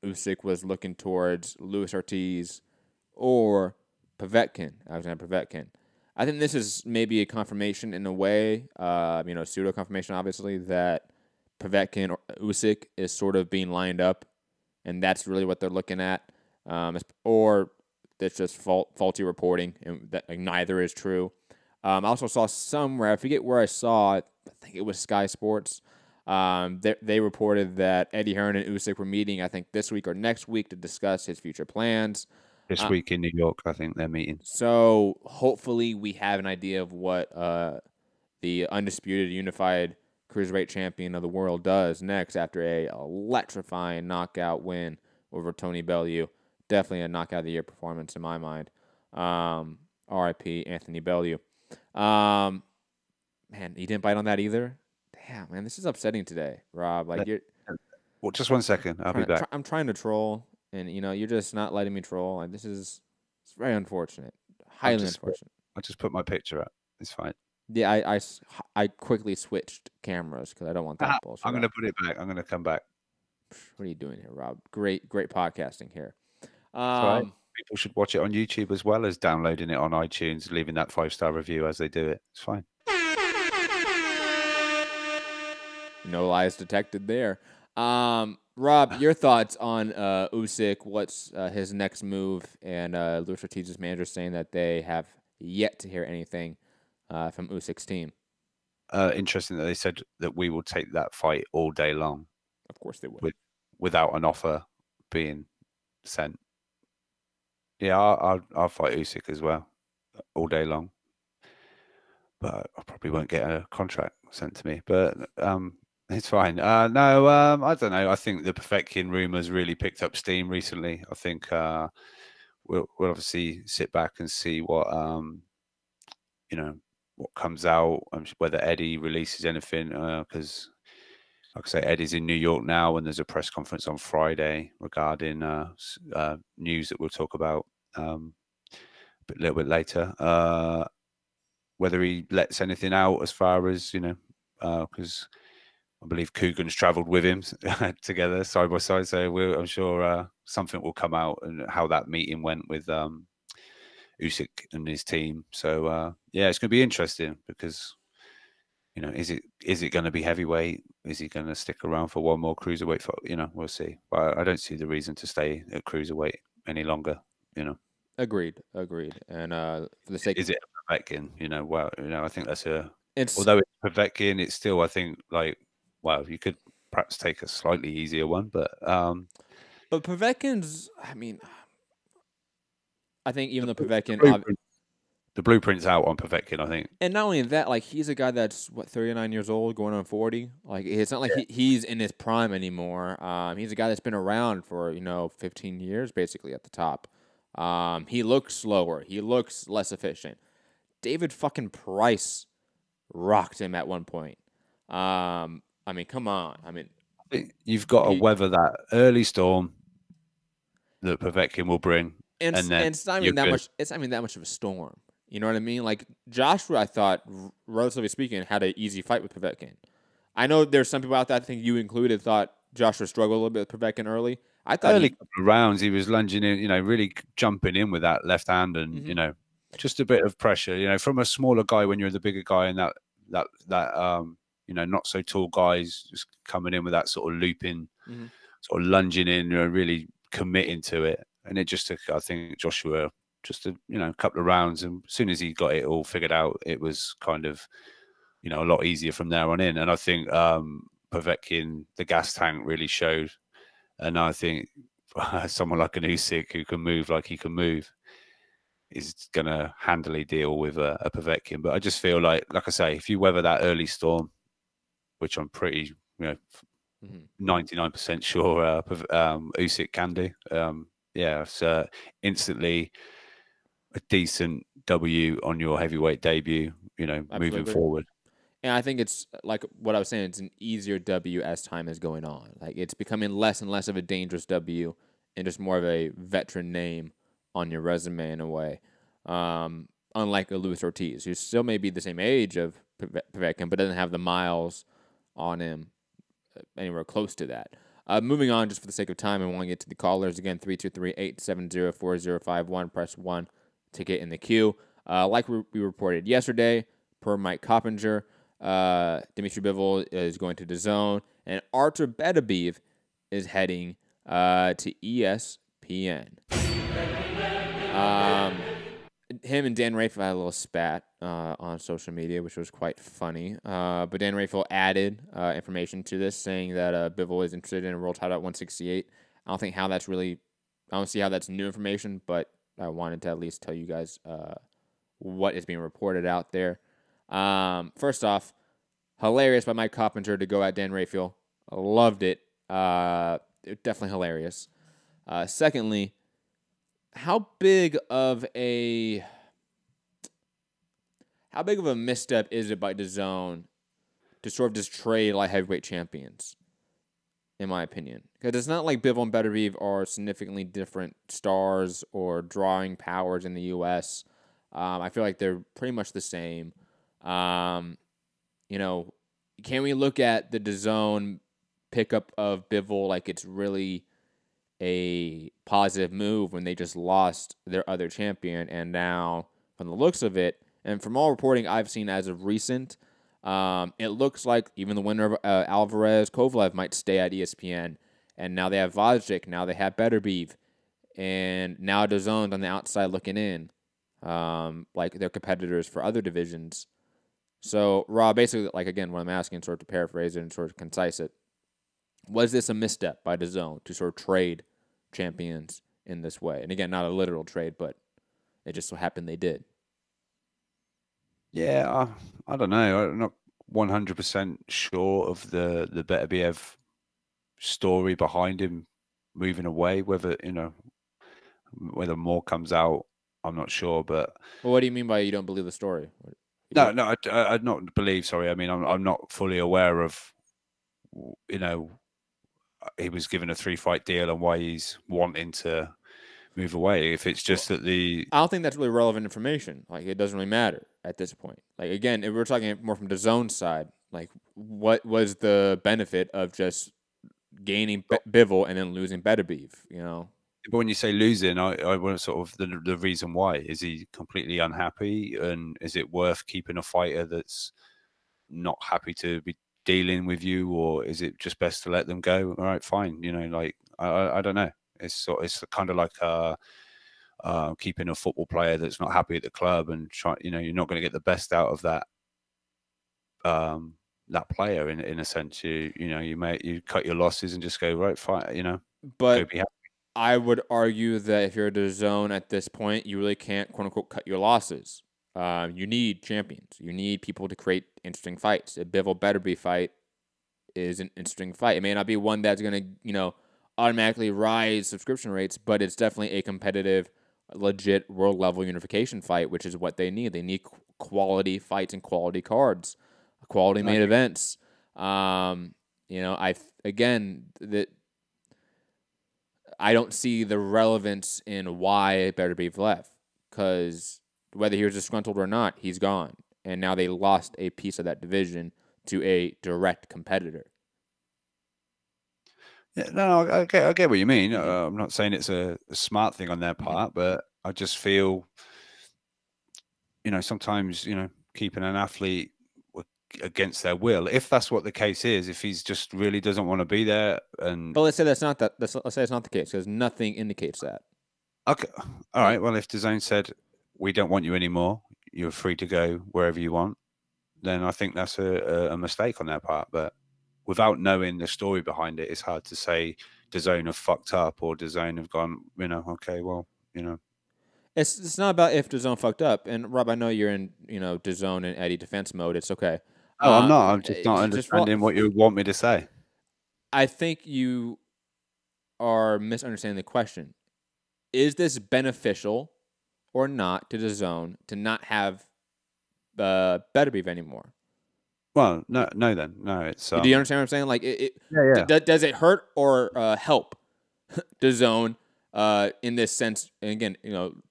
Speaker 10: Usyk was looking towards Luis Ortiz or Povetkin, Alexander Povetkin. I think this is maybe a confirmation in a way, pseudo confirmation, obviously, that Povetkin or Usyk is sort of being lined up, and that's really what they're looking at, or it's just faulty reporting, and that neither is true. I also saw somewhere, I forget where I saw it, I think it was Sky Sports. They reported that Eddie Hearn and Usyk were meeting, I think, this week or next week to discuss his future plans.
Speaker 12: This week in New York, I think they're meeting.
Speaker 10: So hopefully we have an idea of what the undisputed unified cruiserweight champion of the world does next after a electrifying knockout win over Tony Bellew. Definitely a knockout of the year performance in my mind. R.I.P. Anthony Bellew. Man, you didn't bite on that either? Damn, man, this is upsetting today, Rob.
Speaker 12: Well, just 1 second. I'll be back.
Speaker 10: I'm trying to troll, and you're just not letting me troll. And it's very unfortunate, highly unfortunate.
Speaker 12: I just put my picture up. It's fine.
Speaker 10: Yeah, I quickly switched cameras because I don't want that bullshit.
Speaker 12: I'm gonna put it back. I'm gonna come back.
Speaker 10: What are you doing here, Rob? Great podcasting here.
Speaker 12: Right. People should watch it on YouTube as well as downloading it on iTunes, leaving that 5-star review as they do it. It's fine.
Speaker 10: No lies detected there. Rob, your thoughts on Usyk? What's his next move? And Luis Ortiz's manager saying that they have yet to hear anything from Usyk's team.
Speaker 12: Interesting that they said that we will take that fight all day long.
Speaker 10: Of course they would.
Speaker 12: Without an offer being sent. Yeah, I'll fight Usyk as well, all day long. But I probably won't get a contract sent to me. But it's fine. I don't know. I think the Povetkin rumors really picked up steam recently. I think we'll obviously sit back and see what what comes out, whether Eddie releases anything. Because, like I say, Eddie's in New York now, and there's a press conference on Friday regarding news that we'll talk about a little bit later. Whether he lets anything out as far as because I believe Coogan's travelled with him together side by side, so I'm sure something will come out and how that meeting went with Usyk and his team. So it's going to be interesting because is it going to be heavyweight? Is he going to stick around for one more cruiserweight fight? We'll see. But I don't see the reason to stay at cruiserweight any longer.
Speaker 10: Agreed. And for the sake,
Speaker 12: is it a Povetkin? I think that's although it's Povetkin, it's still, I think, you could perhaps take a slightly easier one, but
Speaker 10: Povetkin's, I think even though Povetkin,
Speaker 12: the blueprint's out on Povetkin, I think.
Speaker 10: And not only that, he's a guy that's 39 years old, going on 40. It's not like he's in his prime anymore. He's a guy that's been around for 15 years, basically at the top. He looks slower. He looks less efficient. David fucking Price rocked him at one point. Come on.
Speaker 12: You've got to weather that early storm that Povetkin will bring, and then
Speaker 10: it's not even that much. It's not even that much of a storm. You know what I mean? Joshua, I thought, relatively speaking, had an easy fight with Povetkin. I know there's some people out there, I think you included, thought Joshua struggled a little bit with Povetkin early. I thought
Speaker 12: early couple of rounds he was lunging in, really jumping in with that left hand, and just a bit of pressure. From a smaller guy when you're the bigger guy, and that not so tall guys just coming in with that sort of looping, sort of lunging in, really committing to it. And it just took, I think, Joshua just a couple of rounds, and as soon as he got it all figured out, it was kind of a lot easier from there on in. And I think Povetkin, the gas tank really showed, and I think someone like an Usyk who can move like he can move is going to handily deal with a Povetkin. But I just feel like I say, if you weather that early storm, which I'm pretty 99% sure Usyk can do, it's instantly a decent W on your heavyweight debut, moving forward.
Speaker 10: And I think it's like what I was saying, it's an easier W as time is going on. It's becoming less and less of a dangerous W and just more of a veteran name on your resume in a way. unlike a Luis Ortiz, who still may be the same age of Povetkin, but doesn't have the miles on him anywhere close to that. Moving on, just for the sake of time, I want to get to the callers. Again, 323-870-4051. Press 1 to get in the queue. Like we reported yesterday, per Mike Coppinger, Dmitry Bivol is going to DAZN, and Artur Beterbeiv is heading to ESPN. Him and Dan Rafael had a little spat on social media, which was quite funny. But Dan Rafael added information to this, saying that Bivol is interested in a world title at 168. I don't see how that's new information, but I wanted to at least tell you guys what is being reported out there. First off, hilarious by Mike Coppinger to go at Dan Rafael. I loved it. Definitely hilarious. Secondly, how big of a misstep is it by DAZN to sort of just trade light heavyweight champions, in my opinion? Because it's not like Bivol and Beterbiev are significantly different stars or drawing powers in the U.S. I feel like they're pretty much the same. Can we look at the DAZN pickup of Bivol like it's really a positive move when they just lost their other champion? And now, from the looks of it, and from all reporting I've seen as of recent, it looks like even the winner of Alvarez-Kovalev might stay at ESPN. And now they have Vasiliy, now they have Beterbiev, and now DAZN's on the outside looking in, like their competitors for other divisions. So, Rob, basically, like, again, what I'm asking, sort of to paraphrase it and sort of concise it, was this a misstep by DAZN to sort of trade champions in this way? And again, not a literal trade, but it just so happened they did.
Speaker 12: Yeah, I don't know. I'm not 100% sure of the Beterbiev story behind him moving away. Whether more comes out, I'm not sure. But
Speaker 10: what do you mean by you don't believe the story?
Speaker 12: No, I not believe. Sorry, I mean I'm not fully aware of. He was given a 3-fight deal and why he's wanting to move away. If it's just that I
Speaker 10: don't think that's really relevant information. Like, it doesn't really matter at this point. Like, again, if we're talking more from the DAZN side, like, what was the benefit of just gaining Bivol and then losing Beterbiev,
Speaker 12: But when you say losing, I want sort of the reason why. Is he completely unhappy, and is it worth keeping a fighter that's not happy to be dealing with you, or is it just best to let them go? All right, fine. I don't know. It's kind of like keeping a football player that's not happy at the club and you're not going to get the best out of that that player in a sense. You cut your losses and just go right, fine.
Speaker 10: But I would argue that if you're a DAZN at this point, you really can't quote unquote cut your losses. You need champions. You need people to create interesting fights. A Bivol Beterbiev fight is an interesting fight. It may not be one that's going to, automatically rise subscription rates, but it's definitely a competitive, legit world-level unification fight, which is what they need. They need quality fights and quality cards, quality main events. I don't see the relevance in why Beterbiev left, because whether he was disgruntled or not, he's gone. And now they lost a piece of that division to a direct competitor.
Speaker 12: Yeah, no, I get what you mean. I'm not saying it's a smart thing on their part, but I just feel, sometimes, keeping an athlete against their will, if that's what the case is, if he's just really doesn't want to be there, and
Speaker 10: but let's say that's not that. Let's say it's not the case, because nothing indicates that.
Speaker 12: Okay, all right. Well, if DAZN said we don't want you anymore, you're free to go wherever you want, then I think that's a mistake on their part. But without knowing the story behind it, it's hard to say DAZN have fucked up or DAZN have gone, okay, well,
Speaker 10: It's not about if DAZN fucked up. And Rob, I know you're in, DAZN and Eddie defense mode. It's okay.
Speaker 12: Oh, I'm not. I'm just not understanding what you want me to say.
Speaker 10: I think you are misunderstanding the question. Is this beneficial or not to DAZN to not have Beterbiev anymore?
Speaker 12: Well, no, then. No, it's...
Speaker 10: Do you understand what I'm saying? Like,
Speaker 12: yeah.
Speaker 10: Does it hurt or help DAZN in this sense, and again,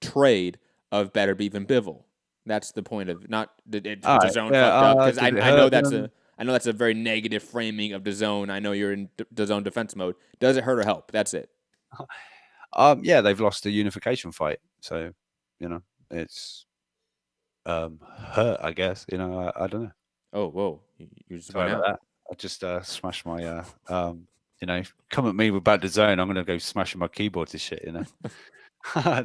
Speaker 10: trade of Beterbiev and Bivol? That's the point of not the DAZN
Speaker 12: yeah,
Speaker 10: fucked up, because
Speaker 12: did it
Speaker 10: I know
Speaker 12: hurt
Speaker 10: I know that's a very negative framing of DAZN. I know you're in DAZN defense mode. Does it hurt or help? That's it.
Speaker 12: Yeah, they've lost the unification fight, so it's hurt, I guess. I don't know.
Speaker 10: Oh, whoa! You just
Speaker 12: Sorry
Speaker 10: went
Speaker 12: about
Speaker 10: out.
Speaker 12: that. I just smashed my come at me about DAZN, I'm gonna go smashing my keyboard to shit.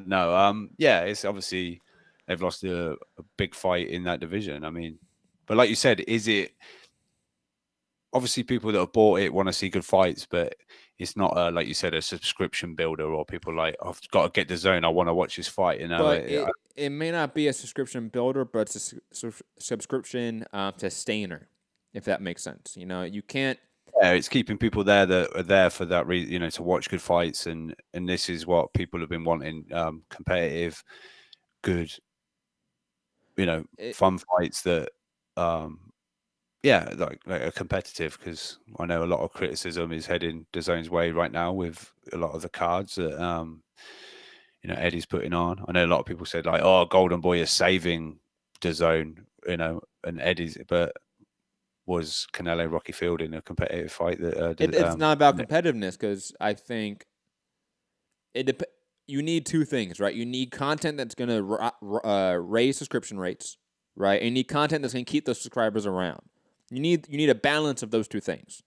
Speaker 12: No, yeah, it's obviously they've lost a big fight in that division. I mean, but like you said, is it obviously people that have bought it want to see good fights, but it's not like you said, a subscription builder, or people like, I've got to get DAZN, I want to watch this fight.
Speaker 10: But it may not be a subscription builder, but it's a subscription sustainer, if that makes sense. You can't.
Speaker 12: Yeah, it's keeping people there that are there for that reason, to watch good fights, and this is what people have been wanting: competitive, good, fun fights that, like are competitive. Because I know a lot of criticism is heading DAZN's way right now with a lot of the cards that Eddie's putting on. I know a lot of people said like, "Oh, Golden Boy is saving DAZN," and Eddie's, but. Was Canelo Rocky Field in a competitive fight?
Speaker 10: It's not about competitiveness, because I think you need two things, right? You need content that's going to raise subscription rates, right? And you need content that's going to keep those subscribers around. You need a balance of those two things.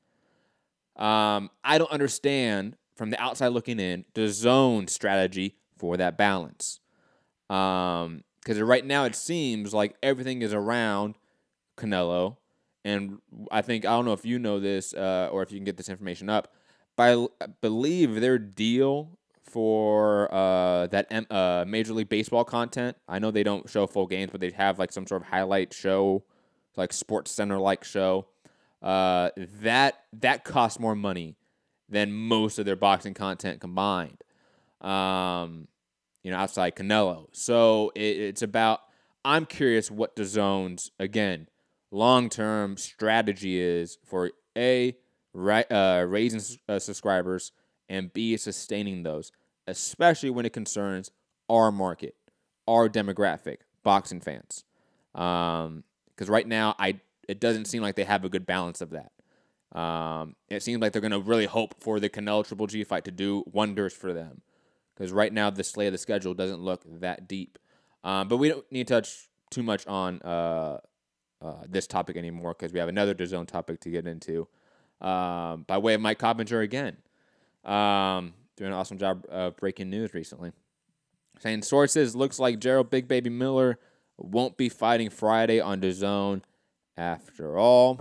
Speaker 10: I don't understand, from the outside looking in, DAZN's strategy for that balance. Because right now it seems like everything is around Canelo. And I don't know if you know this or if you can get this information up, but I believe their deal for that Major League Baseball content, I know they don't show full games, but they have like some sort of highlight show, like Sports Center-like show. That costs more money than most of their boxing content combined, outside Canelo. So it's about, I'm curious what DAZN's, again, long-term strategy is for raising subscribers, and B, sustaining those, especially when it concerns our market, our demographic, boxing fans. Because right now, it doesn't seem like they have a good balance of that. It seems like they're going to really hope for the Canelo Triple G fight to do wonders for them. Because right now, the slate of the schedule doesn't look that deep. But we don't need to touch too much on this topic anymore, because we have another DAZN topic to get into. By way of Mike Coppinger again. Doing an awesome job of breaking news recently. Saying sources, looks like Gerald Big Baby Miller won't be fighting Friday on DAZN after all.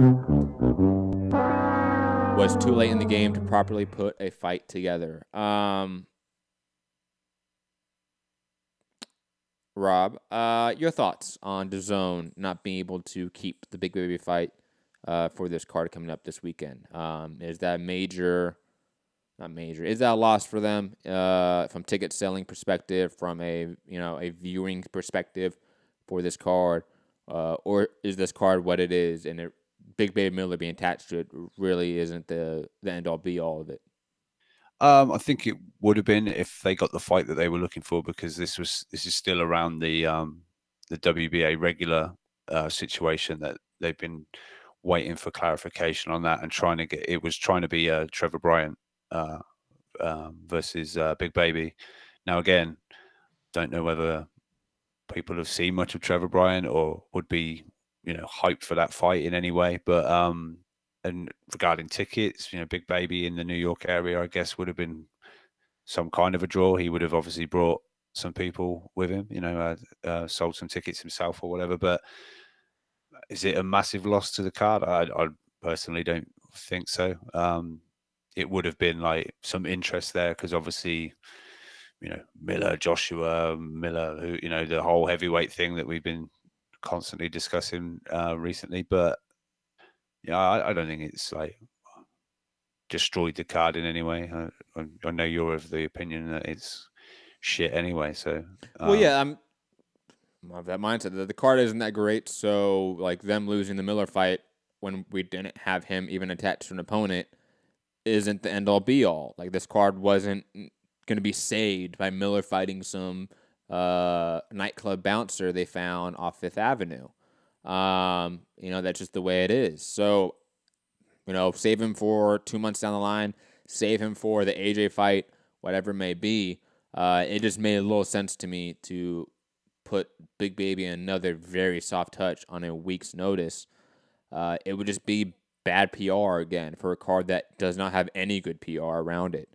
Speaker 10: Was too late in the game to properly put a fight together. Rob, your thoughts on DAZN not being able to keep the Big Baby fight for this card coming up this weekend? Is that major? Not major. Is that a loss for them from ticket selling perspective, from a viewing perspective for this card, or is this card what it is, and Big Baby Miller being attached to it really isn't the end all be all of it?
Speaker 12: I think it would have been if they got the fight that they were looking for, because this is still around the WBA regular situation that they've been waiting for clarification on that, and trying to get. It was trying to be Trevor Bryant versus Big Baby. Now again, don't know whether people have seen much of Trevor Bryant or would be hyped for that fight in any way, but and regarding tickets, Big Baby in the New York area, I guess, would have been some kind of a draw. He would have obviously brought some people with him, sold some tickets himself or whatever. But is it a massive loss to the card? I personally don't think so. It would have been like some interest there, because obviously, Miller, Joshua, Miller, who, the whole heavyweight thing that we've been constantly discussing recently. But I don't think it's like destroyed the card in any way. I know you're of the opinion that it's shit anyway. So
Speaker 10: well, yeah, I'm of that mindset that the card isn't that great. So like them losing the Miller fight when we didn't have him even attached to an opponent isn't the end all be all. Like, this card wasn't going to be saved by Miller fighting some nightclub bouncer they found off Fifth Avenue. That's just the way it is. So, save him for 2 months down the line, save him for the AJ fight, whatever it may be. It just made a little sense to me to put Big Baby in another very soft touch on a week's notice. It would just be bad PR again for a card that does not have any good PR around it.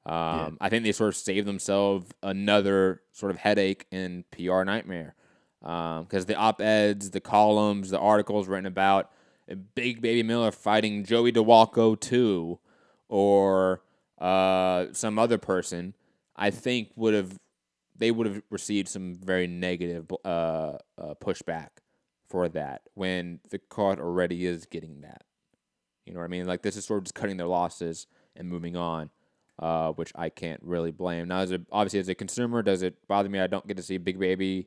Speaker 10: I think they sort of saved themselves another sort of headache and PR nightmare. Because the op-eds, the columns, the articles written about Big Baby Miller fighting Joey DeWalco 2 or some other person, I think they would have received some very negative pushback for that when the card already is getting that. You know what I mean? Like, this is sort of just cutting their losses and moving on, which I can't really blame. Now, obviously, as a consumer, does it bother me I don't get to see Big Baby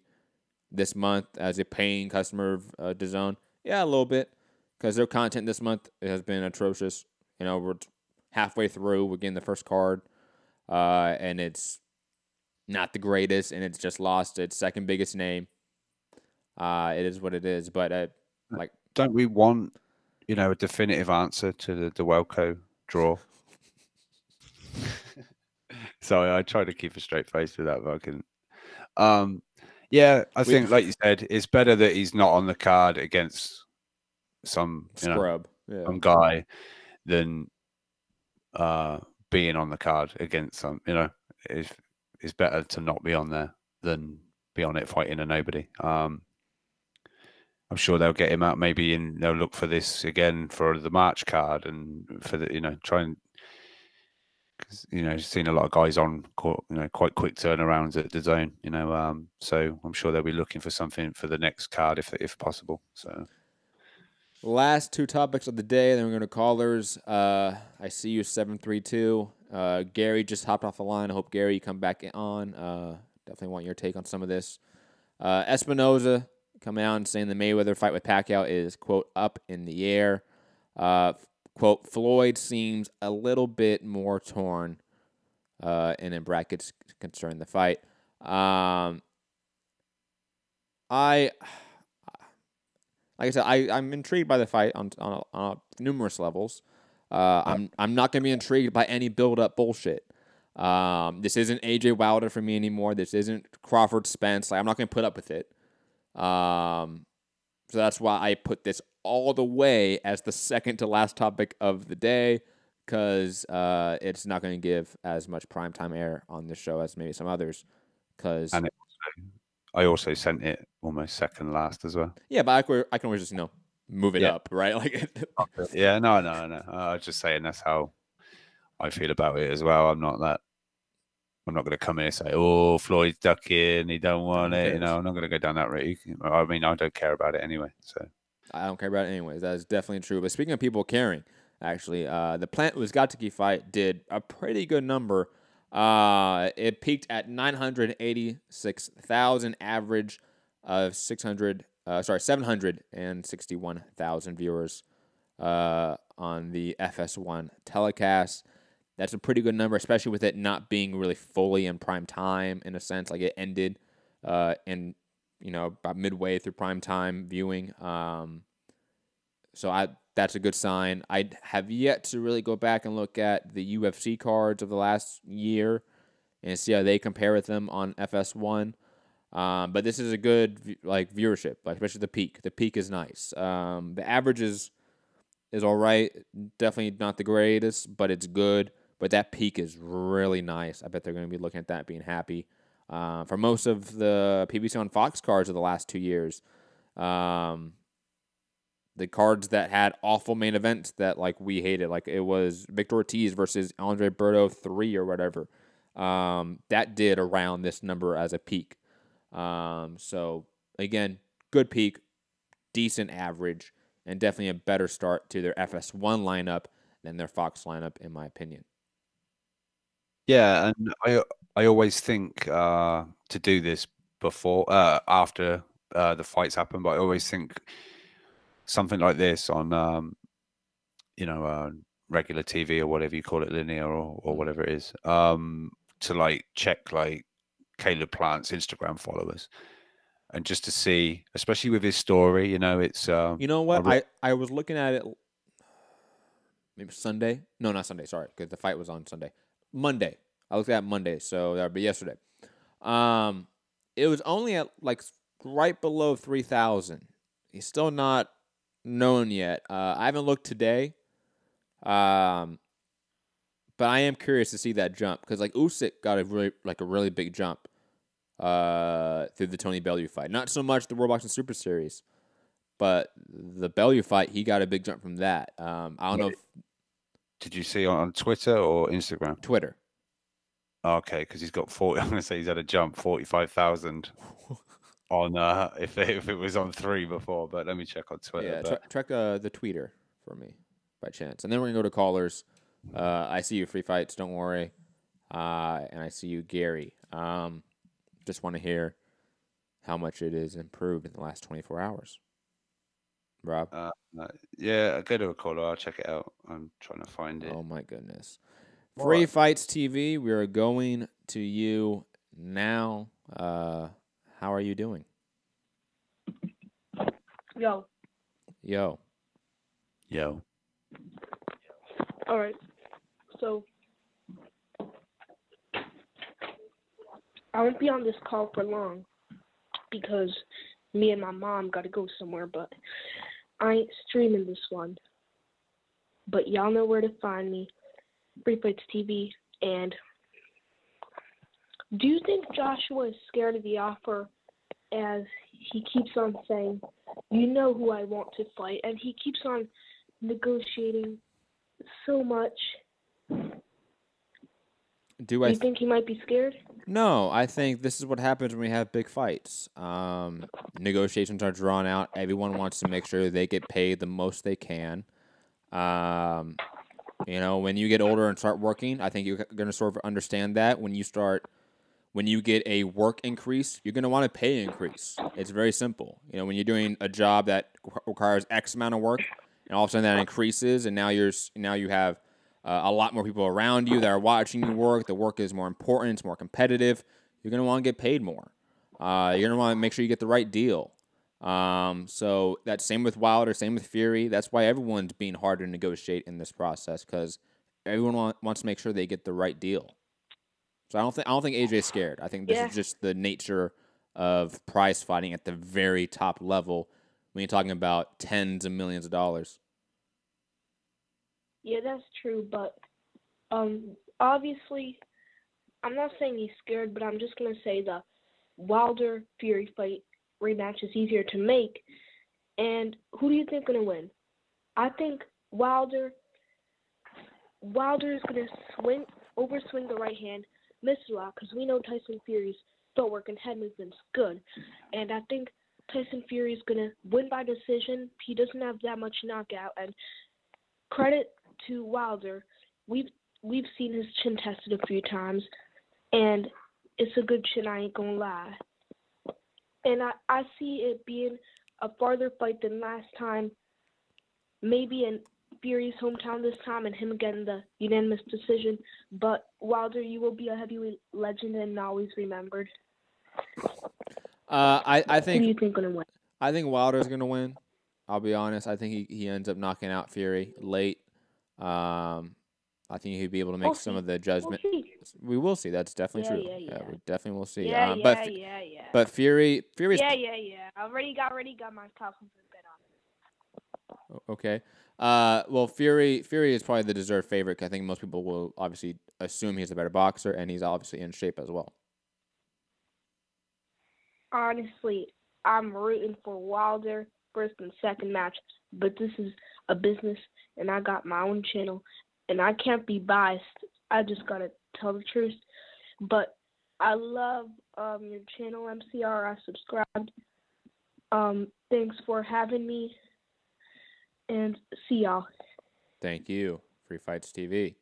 Speaker 10: this month as a paying customer of DAZN? Yeah, a little bit, because their content this month has been atrocious. We're halfway through. We're getting the first card, and it's not the greatest, and it's just lost its second biggest name. It is what it is, but
Speaker 12: don't we want a definitive answer to the DeWalco draw? Sorry, I try to keep a straight face with that, but I couldn't. Yeah, I think, like you said, it's better that he's not on the card against some
Speaker 10: scrub,
Speaker 12: some guy, than being on the card against some. It's better to not be on there than be on it fighting a nobody. I'm sure they'll get him out maybe, and they'll look for this again for the March card and for the try and. Seen a lot of guys on quite quick turnarounds at DAZN, so I'm sure they'll be looking for something for the next card if possible. So,
Speaker 10: last two topics of the day, then we're going to callers. I see you 732. Gary just hopped off the line. I hope, Gary, you come back on. Definitely want your take on some of this. Espinoza coming out and saying the Mayweather fight with Pacquiao is, quote, up in the air. Quote, Floyd seems a little bit more torn, and in brackets concerning the fight. Like I said, I'm intrigued by the fight on numerous levels. I'm not going to be intrigued by any build-up bullshit. This isn't AJ Wilder for me anymore. This isn't Crawford Spence. I'm not going to put up with it. So that's why I put this all the way as the second to last topic of the day, because it's not going to give as much primetime air on this show as maybe some others.
Speaker 12: And I also sent it almost second last as well.
Speaker 10: Yeah, but I can always just move it up, right?
Speaker 12: Yeah, no. I was just saying that's how I feel about it as well. I'm not going to come in and say, "Oh, Floyd's ducking, he don't want it." I'm not going to go down that route. I mean, I don't care about it anyway. So
Speaker 10: I don't care about it anyways. That is definitely true. But speaking of people caring, actually, the Plant-Uzcategui fight did a pretty good number. It peaked at 986,000, average of 761,000 viewers on the FS1 telecast. That's a pretty good number, especially with it not being really fully in prime time, in a sense. Like, it ended in about midway through prime time viewing. So that's a good sign. I have yet to really go back and look at the UFC cards of the last year and see how they compare with them on FS1. But this is a good viewership, especially the peak. The peak is nice. The average is all right. Definitely not the greatest, but it's good. But that peak is really nice. I bet they're going to be looking at that, being happy. For most of the PBC on Fox cards of the last 2 years, the cards that had awful main events that we hated, like it was Victor Ortiz versus Andre Berto 3 or whatever, that did around this number as a peak. So again, good peak, decent average, and definitely a better start to their FS1 lineup than their Fox lineup, in my opinion.
Speaker 12: Yeah, and I always think to do this before after the fights happen, but I always think something like this on regular TV or whatever you call it, linear or whatever it is, to check Caleb Plant's Instagram followers, and just to see, especially with his story, it's.
Speaker 10: You know what? I was looking at it. Maybe Sunday. No, not Sunday. Sorry, because the fight was on Sunday. Monday. I looked at it Monday, so that would be yesterday. It was only at like right below 3,000. He's still not known yet. I haven't looked today. But I am curious to see that jump because like Usyk got a really big jump through the Tony Bellew fight. Not so much the World Boxing Super Series, but the Bellew fight, he got a big jump from that. I don't know.
Speaker 12: Did you see on Twitter or Instagram?
Speaker 10: Twitter.
Speaker 12: Okay, because he's got 40. I'm going to say he's had a jump 45,000 on if it was on 3 before. But let me check on Twitter.
Speaker 10: Yeah, check the tweeter for me by chance, and then we're gonna go to callers. I see you, Free Fights. Don't worry, and I see you, Gary. Just want to hear how much it is improved in the last 24 hours. Rob?
Speaker 12: Yeah, go to a caller. I'll check it out. I'm trying to find it.
Speaker 10: Oh, my goodness. Free Fights TV, we are going to you now. How are you doing?
Speaker 15: Yo.
Speaker 10: Yo.
Speaker 12: Yo.
Speaker 15: All right. So, I won't be on this call for long because me and my mom got to go somewhere, but I ain't streaming this one. But y'all know where to find me, Free Fights TV. And do you think Joshua is scared of the offer as he keeps on saying, you know who I want to fight, and he keeps on negotiating so much? Do you think he might be scared?
Speaker 10: No, I think this is what happens when we have big fights. Negotiations are drawn out. Everyone wants to make sure they get paid the most they can. When you get older and start working, I think you're going to sort of understand that. When you get a work increase, you're going to want a pay increase. It's very simple. When you're doing a job that requires X amount of work, and all of a sudden that increases, and now you have a lot more people around you that are watching you work. The work is more important. It's more competitive. You're going to want to get paid more. You're going to want to make sure you get the right deal. So that's same with Wilder, same with Fury. That's why everyone's being hard to negotiate in this process, because everyone wants to make sure they get the right deal. So I don't think AJ's scared. I think this is just the nature of prize fighting at the very top level when you're talking about tens of millions of dollars.
Speaker 15: Yeah, that's true, but obviously, I'm not saying he's scared, but I'm just going to say the Wilder-Fury fight rematch is easier to make. And who do you think is going to win? I think Wilder is going to overswing the right hand, miss a lot, because we know Tyson Fury's footwork and head movement's good. And I think Tyson Fury is going to win by decision. He doesn't have that much knockout. And credit to Wilder, we've seen his chin tested a few times, and it's a good chin, I ain't gonna lie. And I see it being a farther fight than last time, maybe in Fury's hometown this time, and him getting the unanimous decision. But Wilder, you will be a heavyweight legend and always remembered.
Speaker 10: I think.
Speaker 15: Who do you think gonna win?
Speaker 10: I think Wilder's gonna win. I'll be honest. I think he ends up knocking out Fury late. I think he'd be able to make some of the judgment. We will see. That's definitely true. Yeah, we definitely will see. But Fury's.
Speaker 15: Yeah. I already got my confidence bet on it.
Speaker 10: Okay. Well, Fury is probably the deserved favorite. I think most people will obviously assume he's a better boxer, and he's obviously in shape as well.
Speaker 15: Honestly, I'm rooting for Wilder first and second match, but this is a business, and I got my own channel, and I can't be biased. I just gotta tell the truth. But I love your channel, MCR. I subscribed. Thanks for having me, and see y'all.
Speaker 10: Thank you, Free Fights TV.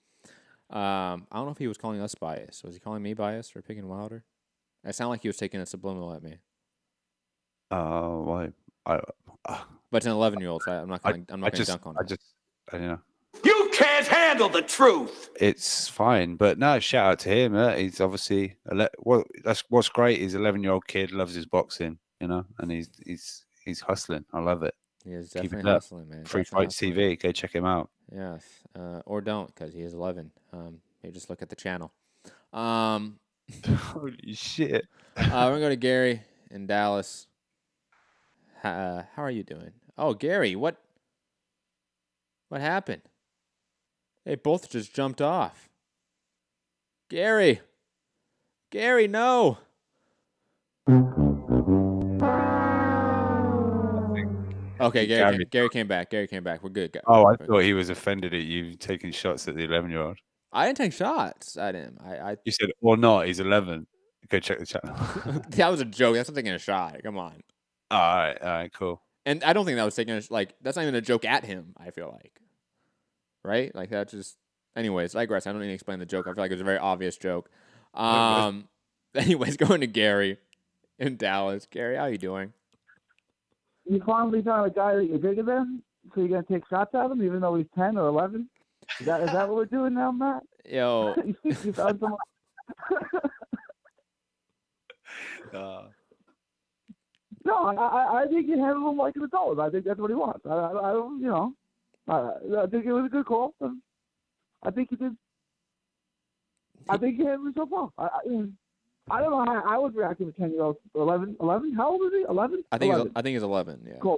Speaker 10: I don't know if he was calling us biased. Was he calling me biased for picking Wilder? It sounded like he was taking a subliminal at me.
Speaker 12: Why?
Speaker 10: But it's an 11-year-old, so I'm not going to dunk on him.
Speaker 12: I don't know.
Speaker 8: You
Speaker 13: can't handle the truth.
Speaker 12: It's fine. But no, shout out to him. He's obviously what's great. He's an 11-year-old kid, loves his boxing, and he's hustling. I love it.
Speaker 10: He is
Speaker 12: Keep
Speaker 10: definitely
Speaker 12: it up.
Speaker 10: hustling, man.
Speaker 12: Free
Speaker 10: Definitely
Speaker 12: Fights
Speaker 10: hustling.
Speaker 12: TV. Go check him out.
Speaker 10: Yes, or don't, because he is 11. Maybe just look at the channel.
Speaker 12: Holy shit.
Speaker 10: We're gonna go to Gary in Dallas. How are you doing? Oh, Gary, what happened? They both just jumped off. Gary, no. Okay, Gary came back. We're good.
Speaker 12: Oh, I thought he was offended at you taking shots at the 11-year-old.
Speaker 10: I didn't take shots at him.
Speaker 12: You said, or not, he's 11. Go check the channel.
Speaker 10: That was a joke. That's not taking a shot. Come on.
Speaker 12: All right, cool.
Speaker 10: And I don't think that was taking that's not even a joke at him, I feel like. Right? Like that just anyways, I digress. I don't need to explain the joke. I feel like it was a very obvious joke. Anyways, going to Gary in Dallas. Gary, how you doing?
Speaker 16: You finally found a guy that you're bigger than, so you're gonna take shots at him, even though he's 10 or 11. Is that what we're doing now, Matt?
Speaker 10: Yo,
Speaker 16: you found someone. No, I think you handle him like an adult. I think that's what he wants. I don't, I think it was a good call. I think you did. I think you handled yourself well. I don't know how I would react to a 10-year-old. 11? How old is he? 11?
Speaker 10: I think he's 11. Yeah.
Speaker 16: Cool.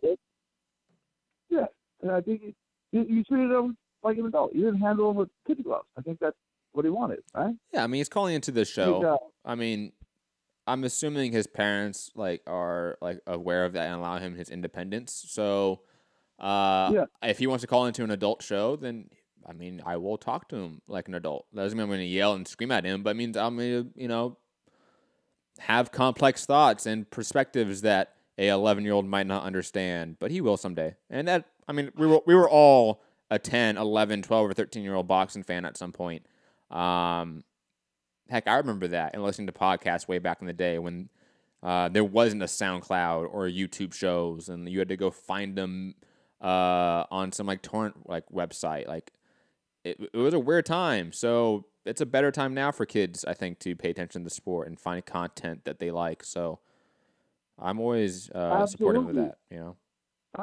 Speaker 16: Yeah, and I think you treated him like an adult. You didn't handle him with kid gloves. I think that's what he wanted, right?
Speaker 10: Yeah, I mean, he's calling into the show. I mean, I'm assuming his parents are aware of that and allow him his independence. So, if he wants to call into an adult show, then I mean, I will talk to him like an adult. That doesn't mean I'm going to yell and scream at him, but it means I'm going to, have complex thoughts and perspectives that a 11-year-old might not understand, but he will someday. And that, I mean, we were all a 10, 11, 12, or 13-year-old boxing fan at some point. Heck, I remember that and listening to podcasts way back in the day when there wasn't a SoundCloud or YouTube shows, and you had to go find them on some torrent website. It was a weird time. So it's a better time now for kids, I think, to pay attention to the sport and find content that they like. So I'm always supportive of that.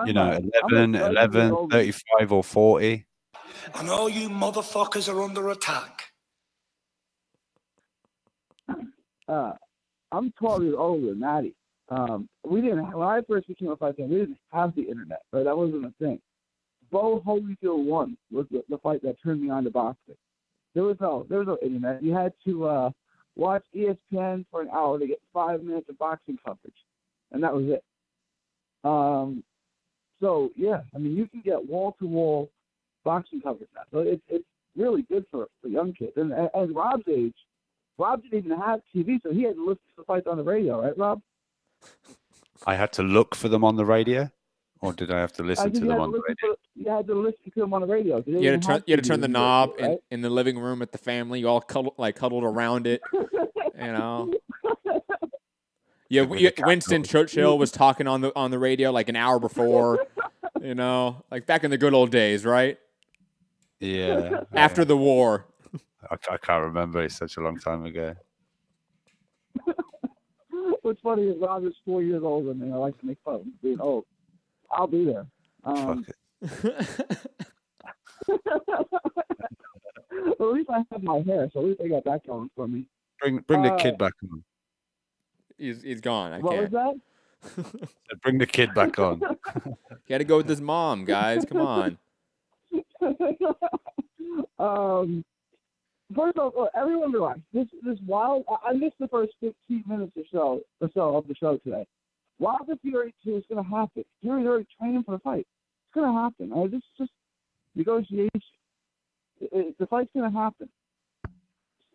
Speaker 12: 11, 35, or 40.
Speaker 17: And all you motherfuckers are under attack.
Speaker 16: I'm 12 years older than Maddie. When I first became a fight fan, we didn't have the internet, right? That wasn't a thing. Bo Holyfield 1 was the fight that turned me on to boxing. There was no internet. You had to watch ESPN for an hour to get 5 minutes of boxing coverage, and that was it. So yeah, I mean, you can get wall-to-wall boxing coverage now. So it's really good for young kids. And at Rob's age, Rob didn't even have TV, so he had to listen to the fights on the radio, right, Rob?
Speaker 12: I had to look for them on the radio, or did I have to listen to them on the radio?
Speaker 16: You had to listen to them on the radio.
Speaker 10: You had to turn the knob in the living room with the family. You all cuddled around it, Yeah, Winston Churchill was talking on the radio an hour before, back in the good old days, right?
Speaker 12: Yeah.
Speaker 10: After the war.
Speaker 12: I can't remember. It's such a long time ago.
Speaker 16: What's funny is Rob is 4 years older than me. I like to make fun of him being old. I'll be there.
Speaker 12: Fuck it.
Speaker 16: Well, at least I have my hair, so at least I got that going for me.
Speaker 12: Bring the kid back on.
Speaker 10: He's gone.
Speaker 16: What was that?
Speaker 12: Bring the kid back on.
Speaker 10: You got to go with his mom, guys. Come on.
Speaker 16: First of all, everyone relax. This Wild. I missed the first 15 minutes or so of the show today. Wilder Fury 2 is going to happen. Fury's already training for the fight. It's going to happen. This is just negotiation. The fight's going to happen.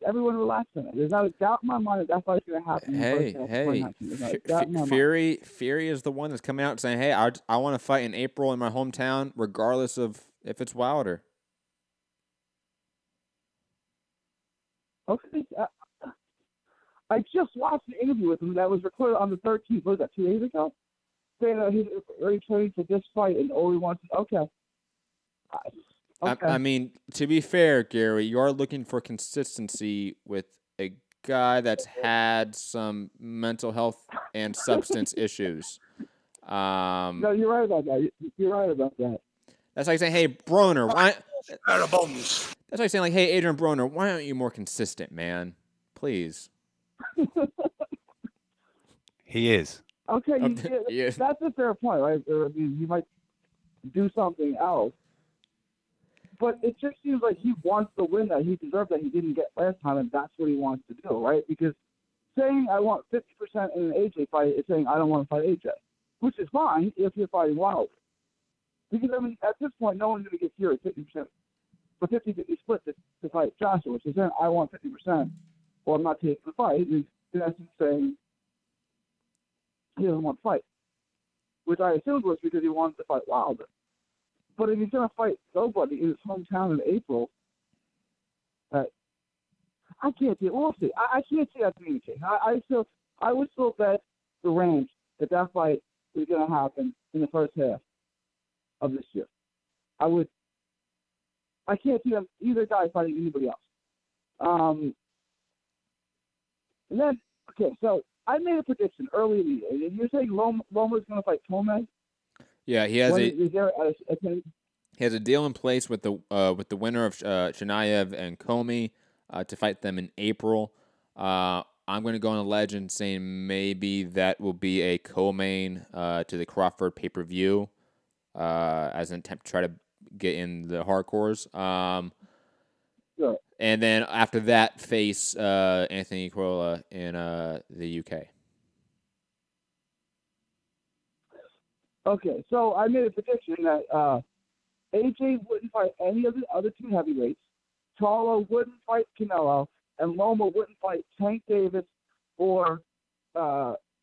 Speaker 16: Everyone relax on it. There's not a doubt in my mind that fight's going to happen.
Speaker 10: Fury is the one that's coming out saying, "Hey, I want to fight in April in my hometown, regardless of if it's Wilder."
Speaker 16: Okay. I just watched an interview with him that was recorded on the 13th. What was that, 2 days ago? Saying that he's already training for this fight and all he wants is, okay. Okay.
Speaker 10: I mean, to be fair, Gary, you are looking for consistency with a guy that's had some mental health and substance issues.
Speaker 16: No, you're right about that. You're right about that.
Speaker 10: That's like saying, hey, Broner, why? That's like saying, like, hey, Adrian Broner, why aren't you more consistent, man? Please.
Speaker 12: He is.
Speaker 16: Okay,
Speaker 10: He is.
Speaker 16: that's a fair point, right? I mean, he might do something else. But it just seems like he wants the win that he deserved that he didn't get last time, and that's what he wants to do, right? Because saying I want 50% in an AJ fight is saying I don't want to fight AJ, which is fine if you're fighting Wilder. Because, I mean, at this point, no one's going to get Fury 50%, but 50-50 split to fight Joshua. So saying I want 50%, or I'm not taking the fight, is in essence saying he doesn't want to fight, which I assumed was because he wanted to fight Wilder. But if he's going to fight nobody in his hometown in April, I can't see it. We'll see. I can't see that being the case. I would still bet the range that fight is going to happen in the first half of this year. I can't see them, either guy fighting anybody else. And then, okay, so I made a prediction early in the year. And you're saying Loma's going to fight Commey?
Speaker 10: Yeah, he has
Speaker 16: Is there
Speaker 10: he has a deal in place with the winner of Chimaev and Commey to fight them in April. I'm going to go on a legend saying maybe that will be a co-main to the Crawford pay-per-view as an attempt to try to get in the hardcores.
Speaker 16: Sure.
Speaker 10: And then after that, face Anthony Crolla in the UK.
Speaker 16: Okay, so I made a prediction that AJ wouldn't fight any of the other two heavyweights, Charlo wouldn't fight Canelo, and Loma wouldn't fight Tank Davis or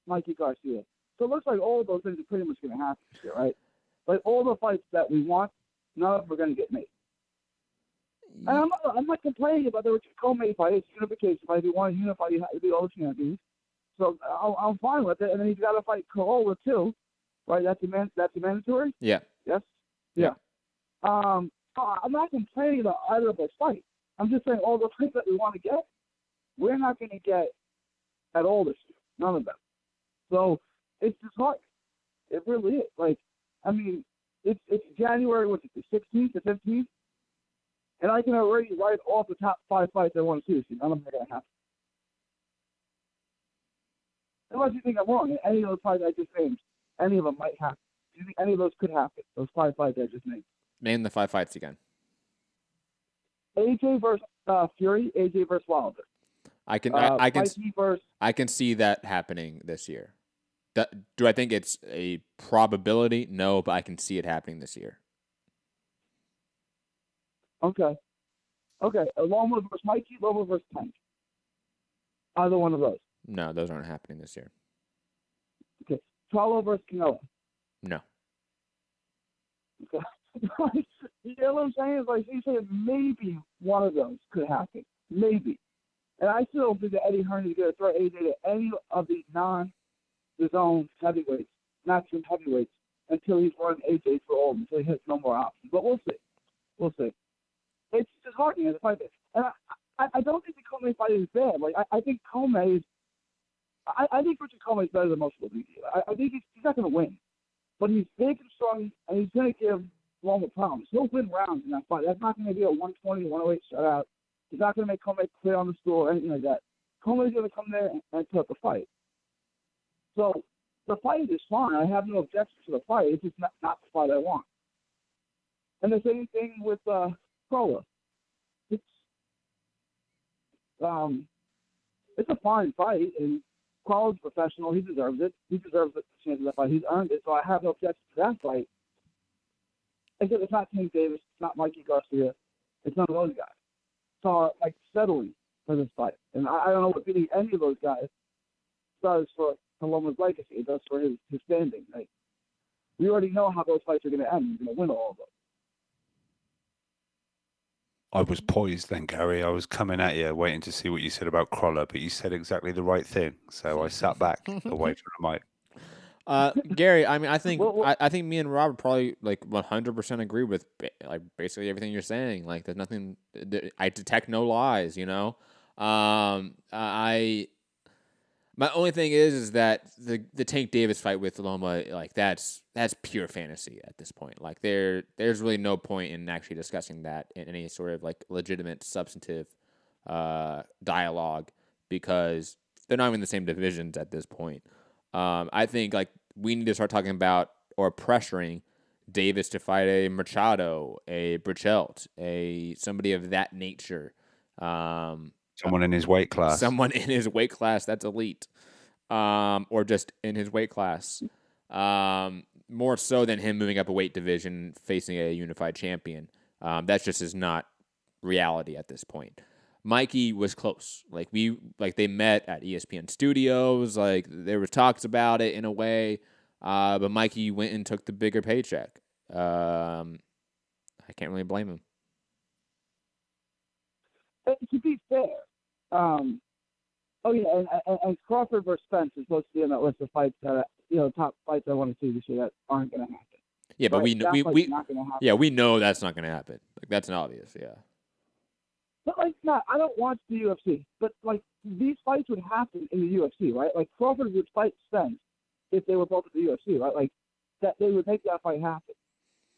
Speaker 16: Mikey Garcia. So it looks like all of those things are pretty much going to happen this year, right? Like all the fights that we want, none of them are going to get made. And I'm not complaining about the Richard Commey fight. It's a unification fight. If you want to unify, you have to be all the champions. So I'm fine with it. And then he's got to fight Crolla too, right? That's a mandatory.
Speaker 10: Yeah.
Speaker 16: Yes. Yeah. I'm not complaining about either of those fights. I'm just saying all the fights that we want to get, we're not going to get at all this year. None of them. So it's just hard. It really is. Like, I mean, it's January, what's it, the 16th, the 15th? And I can already write off the top 5 fights I want to see this year. None of them are going to happen. Unless you think I'm wrong. Any of those fights I just named, any of them might happen. Do you think any of those could happen? Those 5 fights I just named.
Speaker 10: Name the 5 fights again.
Speaker 16: AJ versus Fury, AJ versus Wilder.
Speaker 10: I can see that happening this year. Do I think it's a probability? No, but I can see it happening this year.
Speaker 16: Okay. Loma versus Mikey, Loma versus Tank. Either one of those.
Speaker 10: No, those aren't happening this year.
Speaker 16: Okay. Charlo versus Canelo.
Speaker 10: No.
Speaker 16: Okay. You know what I'm saying? It's like you said, maybe one of those could happen. Maybe. And I still don't think that Eddie Hearn is going to throw AJ to any of the non-DAZN heavyweights, maximum heavyweights, until he's run AJ for all, until he hits no more options. But we'll see. We'll see. It's disheartening as a fight. And I don't think the Commey fight is bad. Like I think Commey is. I think Richard Commey is better than most of the league. I think he's not going to win, but he's big and strong, and he's going to give Loma problems. He'll win rounds in that fight. That's not going to be a 120, 108 shutout. He's not going to make Commey quit on the stool or anything like that. Commey's going to come there and put up the fight. So the fight is fine. I have no objection to the fight. It's just not the fight I want. And the same thing with Crolla. It's a fine fight, and Crolla's a professional. He deserves it. He deserves the chance of that fight. He's earned it, so I have no objection to that fight. Except it's not Tank Davis. It's not Mikey Garcia. It's none of those guys. So like settling for this fight, and I don't know what beating any of those guys does for Loma's legacy. It does for his standing. Like, we already know how those fights are going to end. He's going to win all of them.
Speaker 12: I was poised then, Gary. I was coming at you, waiting to see what you said about Crolla, but you said exactly the right thing. So I sat back away from the mic.
Speaker 10: Gary, I mean, I think I think me and Robert probably like 100% agree with like basically everything you're saying. Like, there's nothing. I detect no lies. You know, my only thing is that the Tank Davis fight with Loma, like that's pure fantasy at this point. Like there's really no point in actually discussing that in any sort of like legitimate substantive dialogue because they're not even in the same divisions at this point. I think like we need to start talking about or pressuring Davis to fight a Machado, a Burchelt, somebody of that nature.
Speaker 12: Someone in his weight class.
Speaker 10: Someone in his weight class that's elite, or just in his weight class. More so than him moving up a weight division facing a unified champion. That's just is not reality at this point. Mikey was close. Like they met at ESPN Studios. Like there was talks about it in a way, but Mikey went and took the bigger paycheck. I can't really blame him.
Speaker 16: To be fair, and Crawford versus Spence is supposed to be on that list of fights that top fights I want to see this year that aren't going to happen.
Speaker 10: Yeah, but
Speaker 16: we
Speaker 10: know that's not going to happen. Like that's an obvious, yeah.
Speaker 16: But like, I don't watch the UFC, but like these fights would happen in the UFC, right? Like Crawford would fight Spence if they were both at the UFC, right? Like that they would make that fight happen.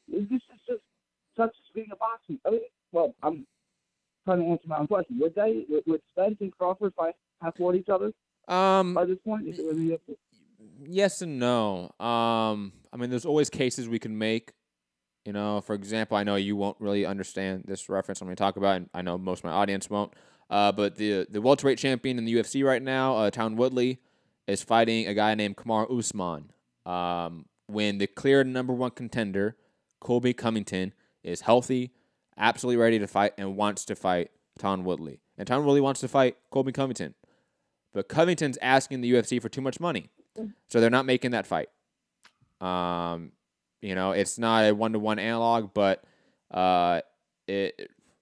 Speaker 16: This is just such as being a boxing. I mean, I'm trying to answer my own question. Would Spence and Crawford have fought each other by this point?
Speaker 10: Yes and no. I mean, there's always cases we can make. You know, for example, I know you won't really understand this reference I'm going to talk about, and I know most of my audience won't. But the welterweight champion in the UFC right now, Tyron Woodley, is fighting a guy named Kamaru Usman. When the clear number one contender, Colby Covington, is healthy, absolutely ready to fight, and wants to fight Tyron Woodley. And Tyron Woodley wants to fight Colby Covington. But Covington's asking the UFC for too much money. So they're not making that fight. It's not a 1-to-1 analog, but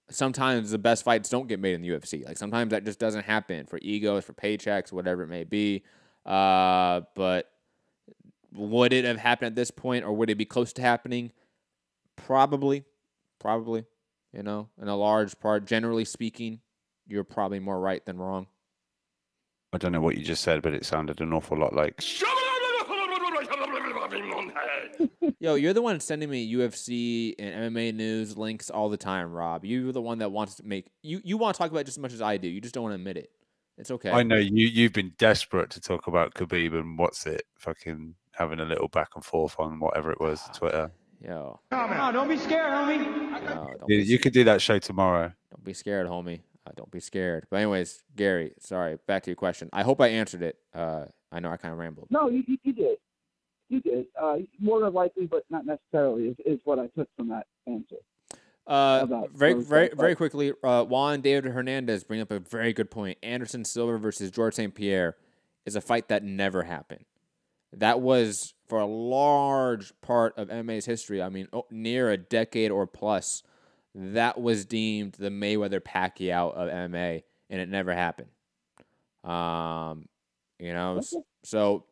Speaker 10: sometimes the best fights don't get made in the UFC. Like sometimes that just doesn't happen for egos, for paychecks, whatever it may be. But would it have happened at this point, or would it be close to happening? Probably. In a large part, generally speaking, you're probably more right than wrong.
Speaker 12: I don't know what you just said, but it sounded an awful lot like.
Speaker 10: Yo, you're the one sending me UFC and MMA news links all the time, Rob. You're the one that wants to make you want to talk about it just as much as I do. You just don't want to admit it. It's okay.
Speaker 12: I know you've been desperate to talk about Khabib and fucking having a little back and forth on whatever it was, Twitter.
Speaker 10: Yo.
Speaker 11: Come on, don't be scared, homie.
Speaker 12: You could do that show tomorrow.
Speaker 10: Don't be scared, homie. Don't be scared. But anyways, Gary, sorry, back to your question. I hope I answered it. I know I kind of rambled.
Speaker 16: No, you did. You did. More than likely, but not necessarily, is what I took from that answer.
Speaker 10: Very quickly, Juan David Hernandez bring up a very good point. Anderson Silva versus George St. Pierre is a fight that never happened. That was, for a large part of MMA's history, I mean, near a decade or plus, that was deemed the Mayweather-Pacquiao of MMA, and it never happened. So,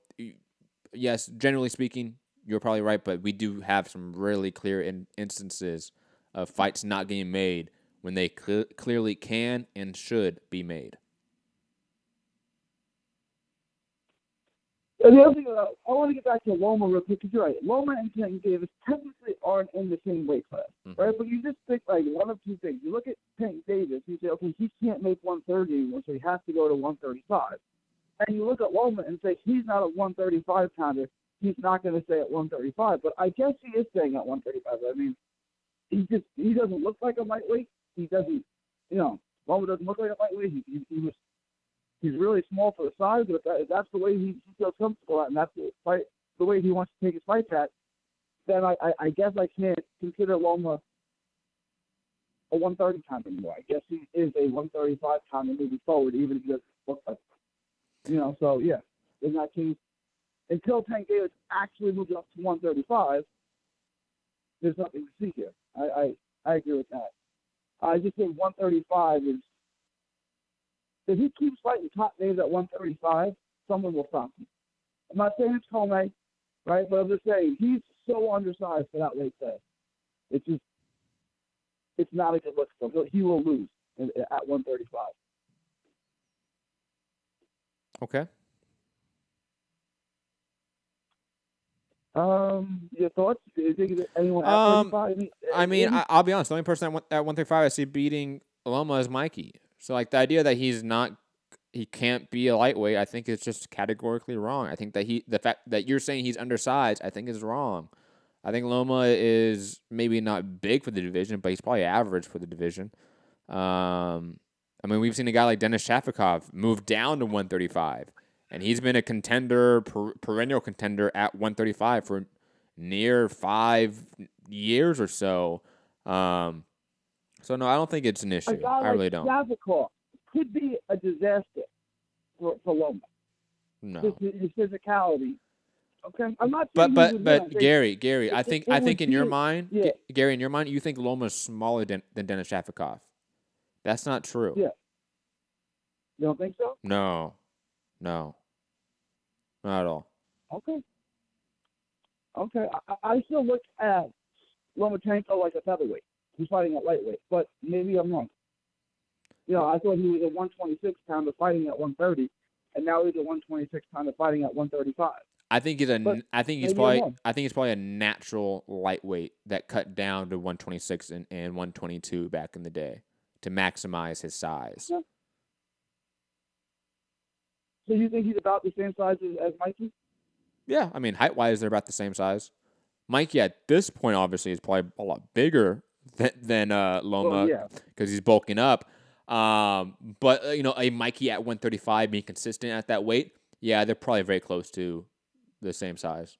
Speaker 10: yes, generally speaking, you're probably right, but we do have some really clear instances of fights not getting made when they clearly can and should be made.
Speaker 16: And the other thing, I want to get back to Loma real quick, because you're right. Loma and Tank Davis technically aren't in the same weight class, right? But you just think like one of two things. You look at Tank Davis, you say, okay, he can't make 130 anymore, so he has to go to 135. And you look at Loma and say, he's not a 135 pounder. He's not going to stay at 135. But I guess he is staying at 135. I mean, he doesn't look like a lightweight. He doesn't, Loma doesn't look like a lightweight. He's really small for the size, but if that's the way he feels comfortable at, and that's the way he wants to take his fights at, then I guess I can't consider Loma a 130 pounder anymore. I guess he is a 135 pounder moving forward, even if he doesn't look like it. So yeah, in that case, until Tank Davis actually moves up to 135, there's nothing to see here. I agree with that. I just think 135 is. If he keeps fighting top names at 135, someone will stop him. I'm not saying it's Commey. right? But I'm just saying, he's so undersized for that weight class. It's just, it's not a good look for him. He will lose at 135.
Speaker 10: Okay.
Speaker 16: Your thoughts? Do you think anyone at 35?
Speaker 10: I'll be honest. The only person at 135 I see beating Loma is Mikey. So, like, the idea that he can't be a lightweight, I think is just categorically wrong. I think that the fact that you're saying he's undersized, I think is wrong. I think Loma is maybe not big for the division, but he's probably average for the division. We've seen a guy like Denis Shafikov move down to 135, and he's been a contender, perennial contender at 135 for near 5 years or so. So, no, I don't think it's an issue. I really don't.
Speaker 16: Shafikov could be a disaster for Loma.
Speaker 10: No.
Speaker 16: His physicality. Okay, I'm not.
Speaker 10: But Gary, I think in your mind, Gary, in your mind, you think Loma's smaller than Denis Shafikov. That's not true.
Speaker 16: Yeah. You don't think so?
Speaker 10: No, not at all.
Speaker 16: Okay. I still look at Lomachenko like a featherweight. He's fighting at lightweight, but maybe I'm wrong. I thought he was a 126-pounder fighting at 130, and now he's a 126-pounder fighting at 135. I think he's probably a natural lightweight that cut down to 126 and 122 back in the day to maximize his size. Yeah. So you think he's about the same size as Mikey?
Speaker 10: Yeah, height-wise, they're about the same size. Mikey at this point, obviously, is probably a lot bigger than Loma because he's bulking up. But a Mikey at 135 being consistent at that weight, yeah, they're probably very close to the same size.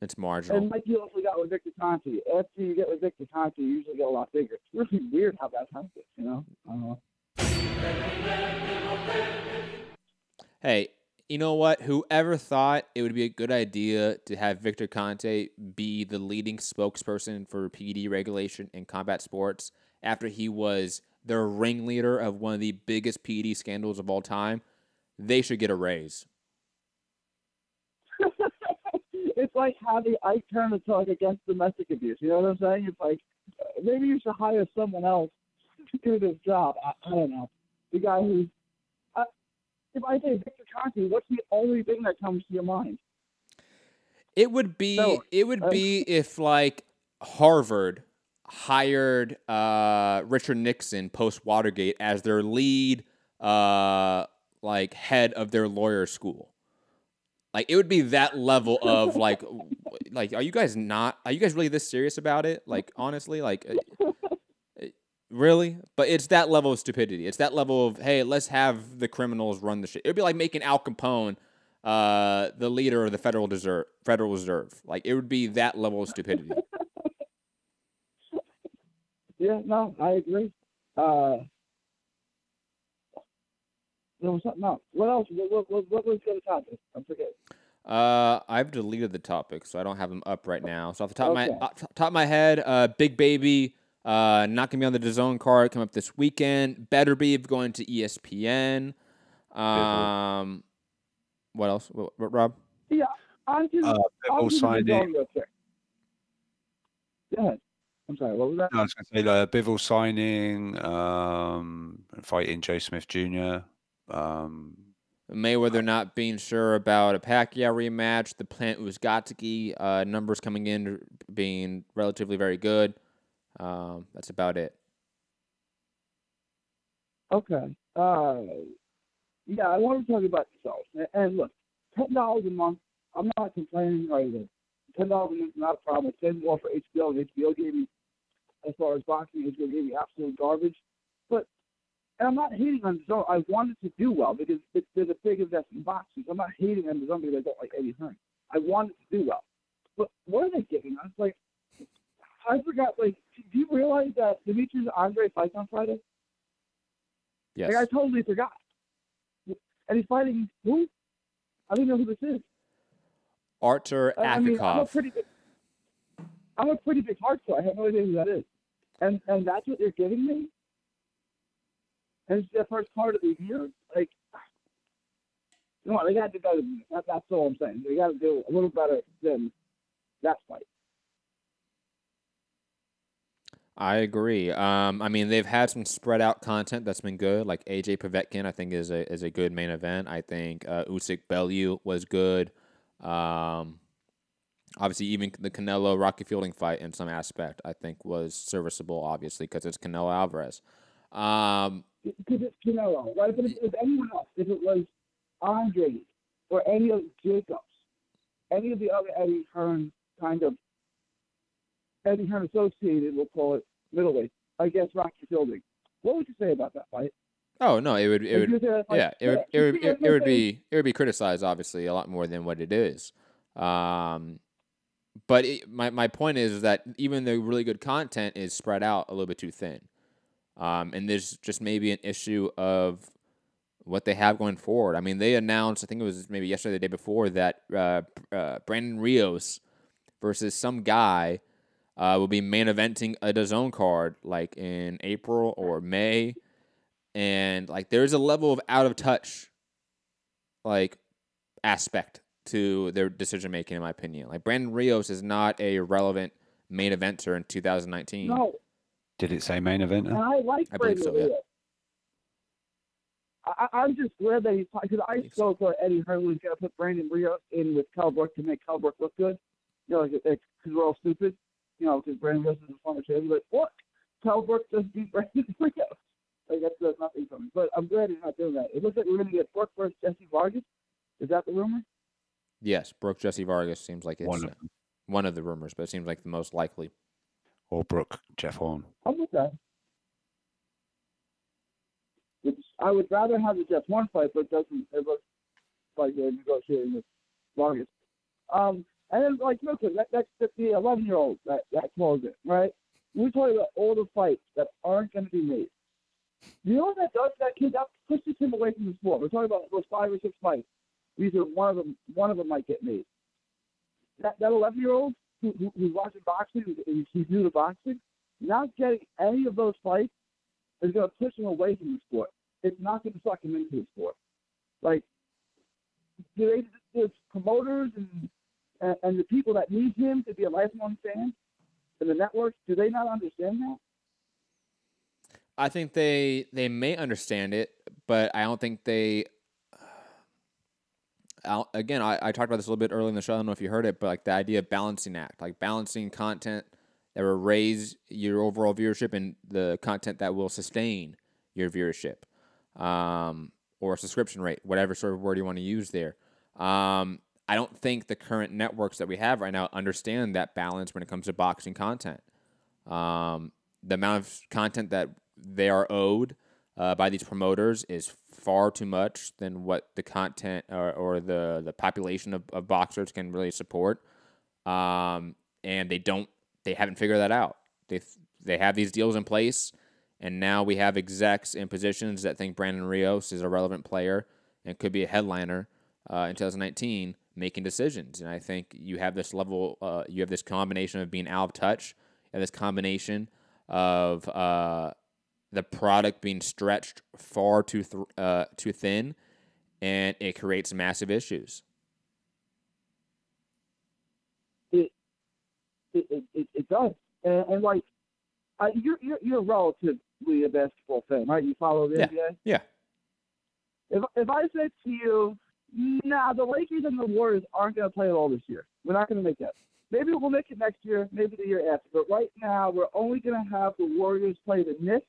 Speaker 10: It's marginal.
Speaker 16: And Mikey also got with Victor Conte. After you get with Victor Conte, you usually get a lot bigger. It's really weird how that happens,
Speaker 10: Hey, you know what? Whoever thought it would be a good idea to have Victor Conte be the leading spokesperson for PD regulation in combat sports after he was the ringleader of one of the biggest PD scandals of all time, they should get a raise.
Speaker 16: It's like having Ike Turner talk against domestic abuse. You know what I'm saying? It's like, maybe you should hire someone else to do this job. I don't know. The guy who's... if I say Victor Conte, what's the only thing that comes to your mind?
Speaker 10: It would be if, like, Harvard hired Richard Nixon post-Watergate as their lead, head of their lawyer school. Like, it would be that level of, like, are you guys really this serious about it? Like, honestly, really? But it's that level of stupidity. It's that level of, hey, let's have the criminals run the shit. It would be like making Al Capone the leader of the Federal Reserve. Like, it would be that level of stupidity.
Speaker 16: Yeah, no, I agree. There was something else. What else? What was the other topic? I forget.
Speaker 10: I've deleted the topic, so I don't have them up right now. So off the top of my head, Big Baby not going to be on the DAZN card coming up this weekend. Beterbeiv going to ESPN. What else? What, Rob?
Speaker 16: Yeah, I'm just
Speaker 12: signing.
Speaker 16: Go ahead. I'm sorry, what was that?
Speaker 12: No, I was going to say Bivol signing, fighting Joe Smith Jr.
Speaker 10: Mayweather not being sure about a Pacquiao rematch. The Plant-Uzcategui numbers coming in being relatively very good. That's about it.
Speaker 16: Okay. Yeah, I want to talk about yourself. And look, $10 a month, I'm not complaining either. $10 a month is not a problem. I spend more for HBO, and HBO gave me, as far as boxing, HBO gave me absolute garbage. And I'm not hating on DAZN. I wanted to do well because there's a big investment in boxing. So I'm not hating on DAZN because I don't like Eddie Hearn. I wanted to do well. But what are they giving us? Like, I forgot, do you realize that Demetrius Andre fights on Friday?
Speaker 10: Yes.
Speaker 16: Like, I totally forgot. And he's fighting who? I don't even know who this is.
Speaker 10: Artur Beterbeiv.
Speaker 16: I'm a pretty big hardcore. I have no idea who that is. And that's what they're giving me? And it's the first part of the year? Like, Come on, they got to do better than that. That's all I'm saying. They got to do a little better than that fight.
Speaker 10: I agree. I mean, they've had some spread out content that's been good. Like AJ Povetkin, I think is a good main event. I think Usyk Bellew was good. Obviously, even the Canelo Rocky Fielding fight in some aspect, I think was serviceable. Obviously, because it's Canelo Alvarez.
Speaker 16: Because it's Canelo, right? But if it was anyone else, if it was Andre or any of Jacobs, any of the other Eddie Hearn associated, we'll call it middleweight, against Rocky Fielding, what would you say about that fight?
Speaker 10: Oh no, it would be criticized obviously a lot more than what it is. But my point is that even the really good content is spread out a little bit too thin. And there's just maybe an issue of what they have going forward. I mean, they announced, I think it was maybe yesterday or the day before, that Brandon Rios versus some guy will be main eventing a DAZN card like in April or May. And like there's a level of out of touch like aspect to their decision making, in my opinion. Like Brandon Rios is not a relevant main eventer in 2019.
Speaker 16: No.
Speaker 12: Did it say main eventer?
Speaker 16: And I like Brandon
Speaker 10: so,
Speaker 16: Rios.
Speaker 10: yeah.
Speaker 16: I'm just glad that he's because I so thought Eddie Hearn was going to put Brandon Rios in with Kell Brook to make Kell Brook look good. You know, because we're all stupid. You know, because Brandon Rios is a former champion. Like, what? Kell Brook just beat Brandon Rios. Like, that does nothing for me. But I'm glad he's not doing that. It looks like we're going to get Brook versus Jesse Vargas. Is that the rumor?
Speaker 10: Yes, Brook Jesse Vargas seems like it's one of the rumors, but it seems like the most likely.
Speaker 12: Or Brook Jeff Horn.
Speaker 16: I'm with that. I would rather have the Jeff Horn fight, but it looks like they're negotiating with Vargas. And then, like, look, that's the 11-year-old that closed it, right? We're talking about all the fights that aren't going to be made. You know what that does to that kid? That pushes him away from the sport. We're talking about those 5 or 6 fights. These are one of them might get made. That 11-year-old who's watching boxing, he's new to boxing, not getting any of those fights is going to push him away from the sport. It's not going to suck him into the sport. Like, there's promoters and the people that need him to be a lifelong fan and the networks, do they not understand that?
Speaker 10: I think they may understand it, but I don't think they. Again, I talked about this a little bit earlier in the show. I don't know if you heard it, but like the idea of balancing act, like balancing content that will raise your overall viewership and the content that will sustain your viewership, or subscription rate, whatever sort of word you want to use there. I don't think the current networks that we have right now understand that balance when it comes to boxing content. The amount of content that they are owed by these promoters is far too much than what the content or the population of boxers can really support. And they haven't figured that out. They have these deals in place, and now we have execs in positions that think Brandon Rios is a relevant player and could be a headliner in 2019 making decisions. And I think you have this level, you have this combination of being out of touch and this combination of the product being stretched far too thin, and it creates massive issues.
Speaker 16: It does, and like you're relatively a basketball fan, right? You follow the NBA.
Speaker 10: Yeah.
Speaker 16: If I said to you, nah, the Lakers and the Warriors aren't going to play at all this year. We're not going to make that. Maybe we'll make it next year, maybe the year after. But right now, we're only going to have the Warriors play the Knicks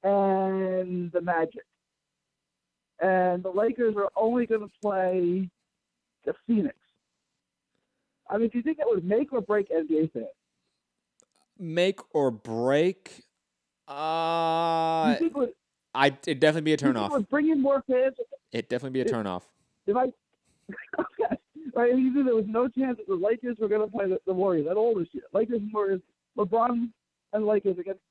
Speaker 16: and the Magic. And the Lakers are only going to play the Phoenix. I mean, do you think that would make or break NBA fans?
Speaker 10: Make or break? It'd definitely be a turnoff.
Speaker 16: It would bring in more fans.
Speaker 10: It'd definitely be a turnoff.
Speaker 16: Okay. Right, you knew there was no chance that the Lakers were going to play the Warriors at all this year. Lakers and Warriors, LeBron and Lakers against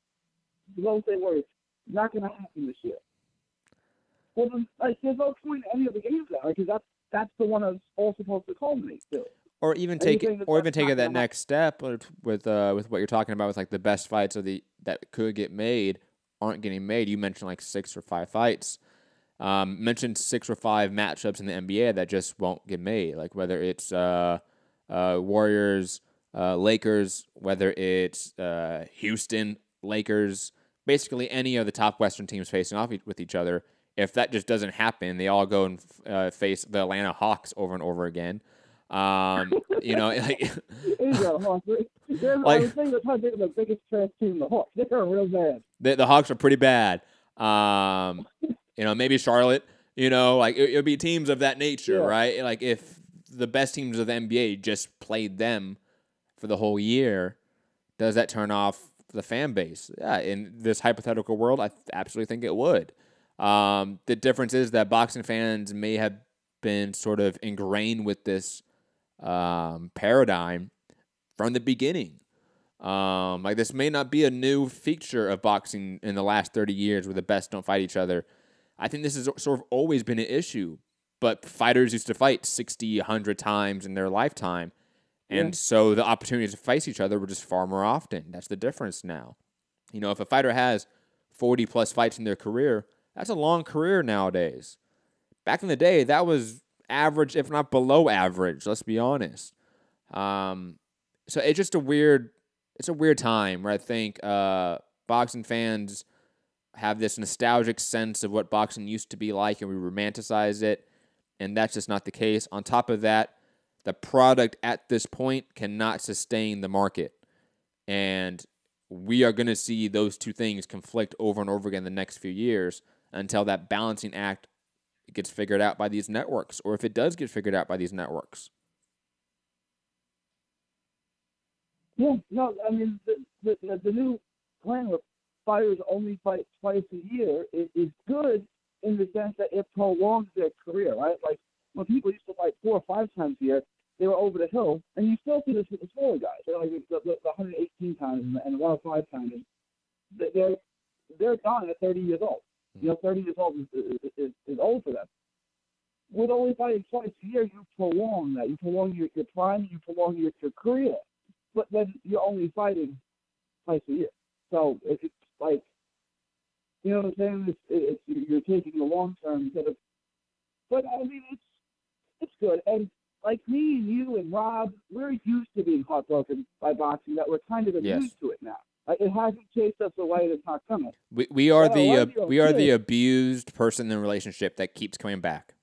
Speaker 16: the Golden State Warriors. Not going to happen this year. Well, then, there's no point in any of the games now, because that's the one that's all supposed to culminate to.
Speaker 10: Or even take it that next step with what you're talking about with like the best fights that could get made aren't getting made. You mentioned like 6 or 5 fights. Mentioned 6 or 5 matchups in the NBA that just won't get made, like whether it's Warriors, Lakers, whether it's Houston, Lakers, basically any of the top Western teams facing off with each other. If that just doesn't happen, they all go and face the Atlanta Hawks over and over again. You know, like,
Speaker 16: I was thinking the biggest trash team, the Hawks. They're real bad.
Speaker 10: The Hawks are pretty bad. You know, maybe Charlotte. You know, like it would be teams of that nature, right? Like if the best teams of the NBA just played them for the whole year, does that turn off the fan base? Yeah, in this hypothetical world, I absolutely think it would. The difference is that boxing fans may have been sort of ingrained with this paradigm from the beginning. Like this may not be a new feature of boxing in the last 30 years where the best don't fight each other. I think this has sort of always been an issue, but fighters used to fight 60, 100 times in their lifetime. And so the opportunities to face each other were just far more often. That's the difference now. You know, if a fighter has 40 plus fights in their career, that's a long career nowadays. Back in the day, that was average, if not below average, let's be honest. So it's just a weird time where I think boxing fans have this nostalgic sense of what boxing used to be like and we romanticize it, and that's just not the case. On top of that, the product at this point cannot sustain the market, and we are going to see those two things conflict over and over again the next few years until that balancing act gets figured out by these networks, or if it does get figured out by these networks.
Speaker 16: Yeah, no, I mean, the new plan where fighters only fight twice a year is good in the sense that it prolongs their career, right? Like, when people used to fight 4 or 5 times a year, they were over the hill, and you still see this with the smaller guys. They're like the 118 times and 105 times. They're done at 30 years old. You know, 30 years old is old for them. With only fighting twice a year, you prolong that. You prolong your prime, you prolong your career. But then you're only fighting twice a year. So it's like, you know what I'm saying? You're taking the long term instead of. But I mean, it's good. And like me and you and Rob, we're used to being heartbroken by boxing. That we're kind of immune to it now. Like, it hasn't chased us away. It's not coming.
Speaker 10: We are the abused person in the relationship that keeps coming back.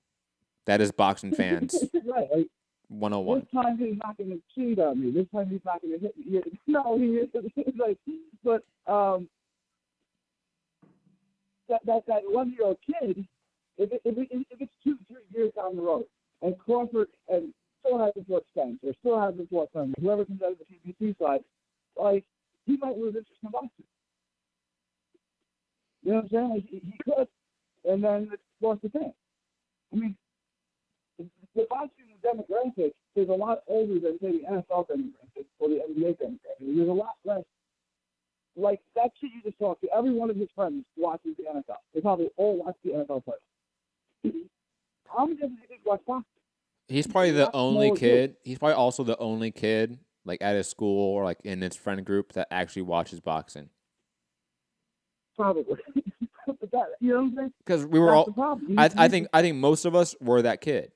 Speaker 10: That is boxing fans.
Speaker 16: Right. Like,
Speaker 10: 101.
Speaker 16: This time he's not going to cheat on me. This time he's not going to hit me. No, he isn't. Like, but that 1-year-old kid, if it's 2-3 years down the road, and Crawford and still hasn't fought Spence or still hasn't fought Thurman, whoever comes out of the PBC side, like, he might lose interest in boxing. You know what I'm saying? Like, he could, and then it's lost the thing. I mean, the boxing demographic is a lot older than, say, the NFL demographic or the NBA demographic. There's a lot less. Like, that shit you just talked to, every one of his friends watches the NFL. They probably all watch the NFL playoffs. How many of you think watch boxing?
Speaker 10: He's probably the only kid. He's probably also the only kid, like, at his school or, like, in his friend group that actually watches boxing.
Speaker 16: Probably. You know what I'm saying?
Speaker 10: Because we were all. I think most of us were that kid.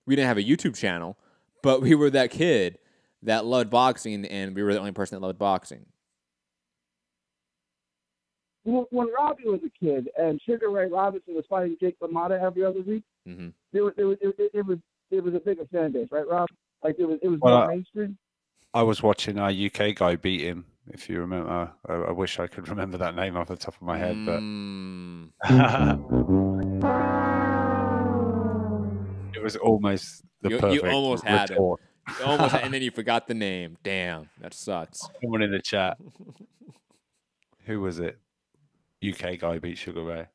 Speaker 10: We didn't have a YouTube channel, but we were that kid that loved boxing, and we were the only person that loved boxing.
Speaker 16: When Robbie was a kid and Sugar Ray Robinson was fighting Jake LaMotta every other week, it was a bigger fan base, right, Rob? Like, it was more mainstream.
Speaker 12: I was watching our UK guy beat him. If you remember, I wish I could remember that name off the top of my head, but it was almost the perfect.
Speaker 10: You almost had him. You almost, and then you forgot the name. Damn, that sucks.
Speaker 12: Someone in the chat. Who was it? UK guy beat Sugar Ray.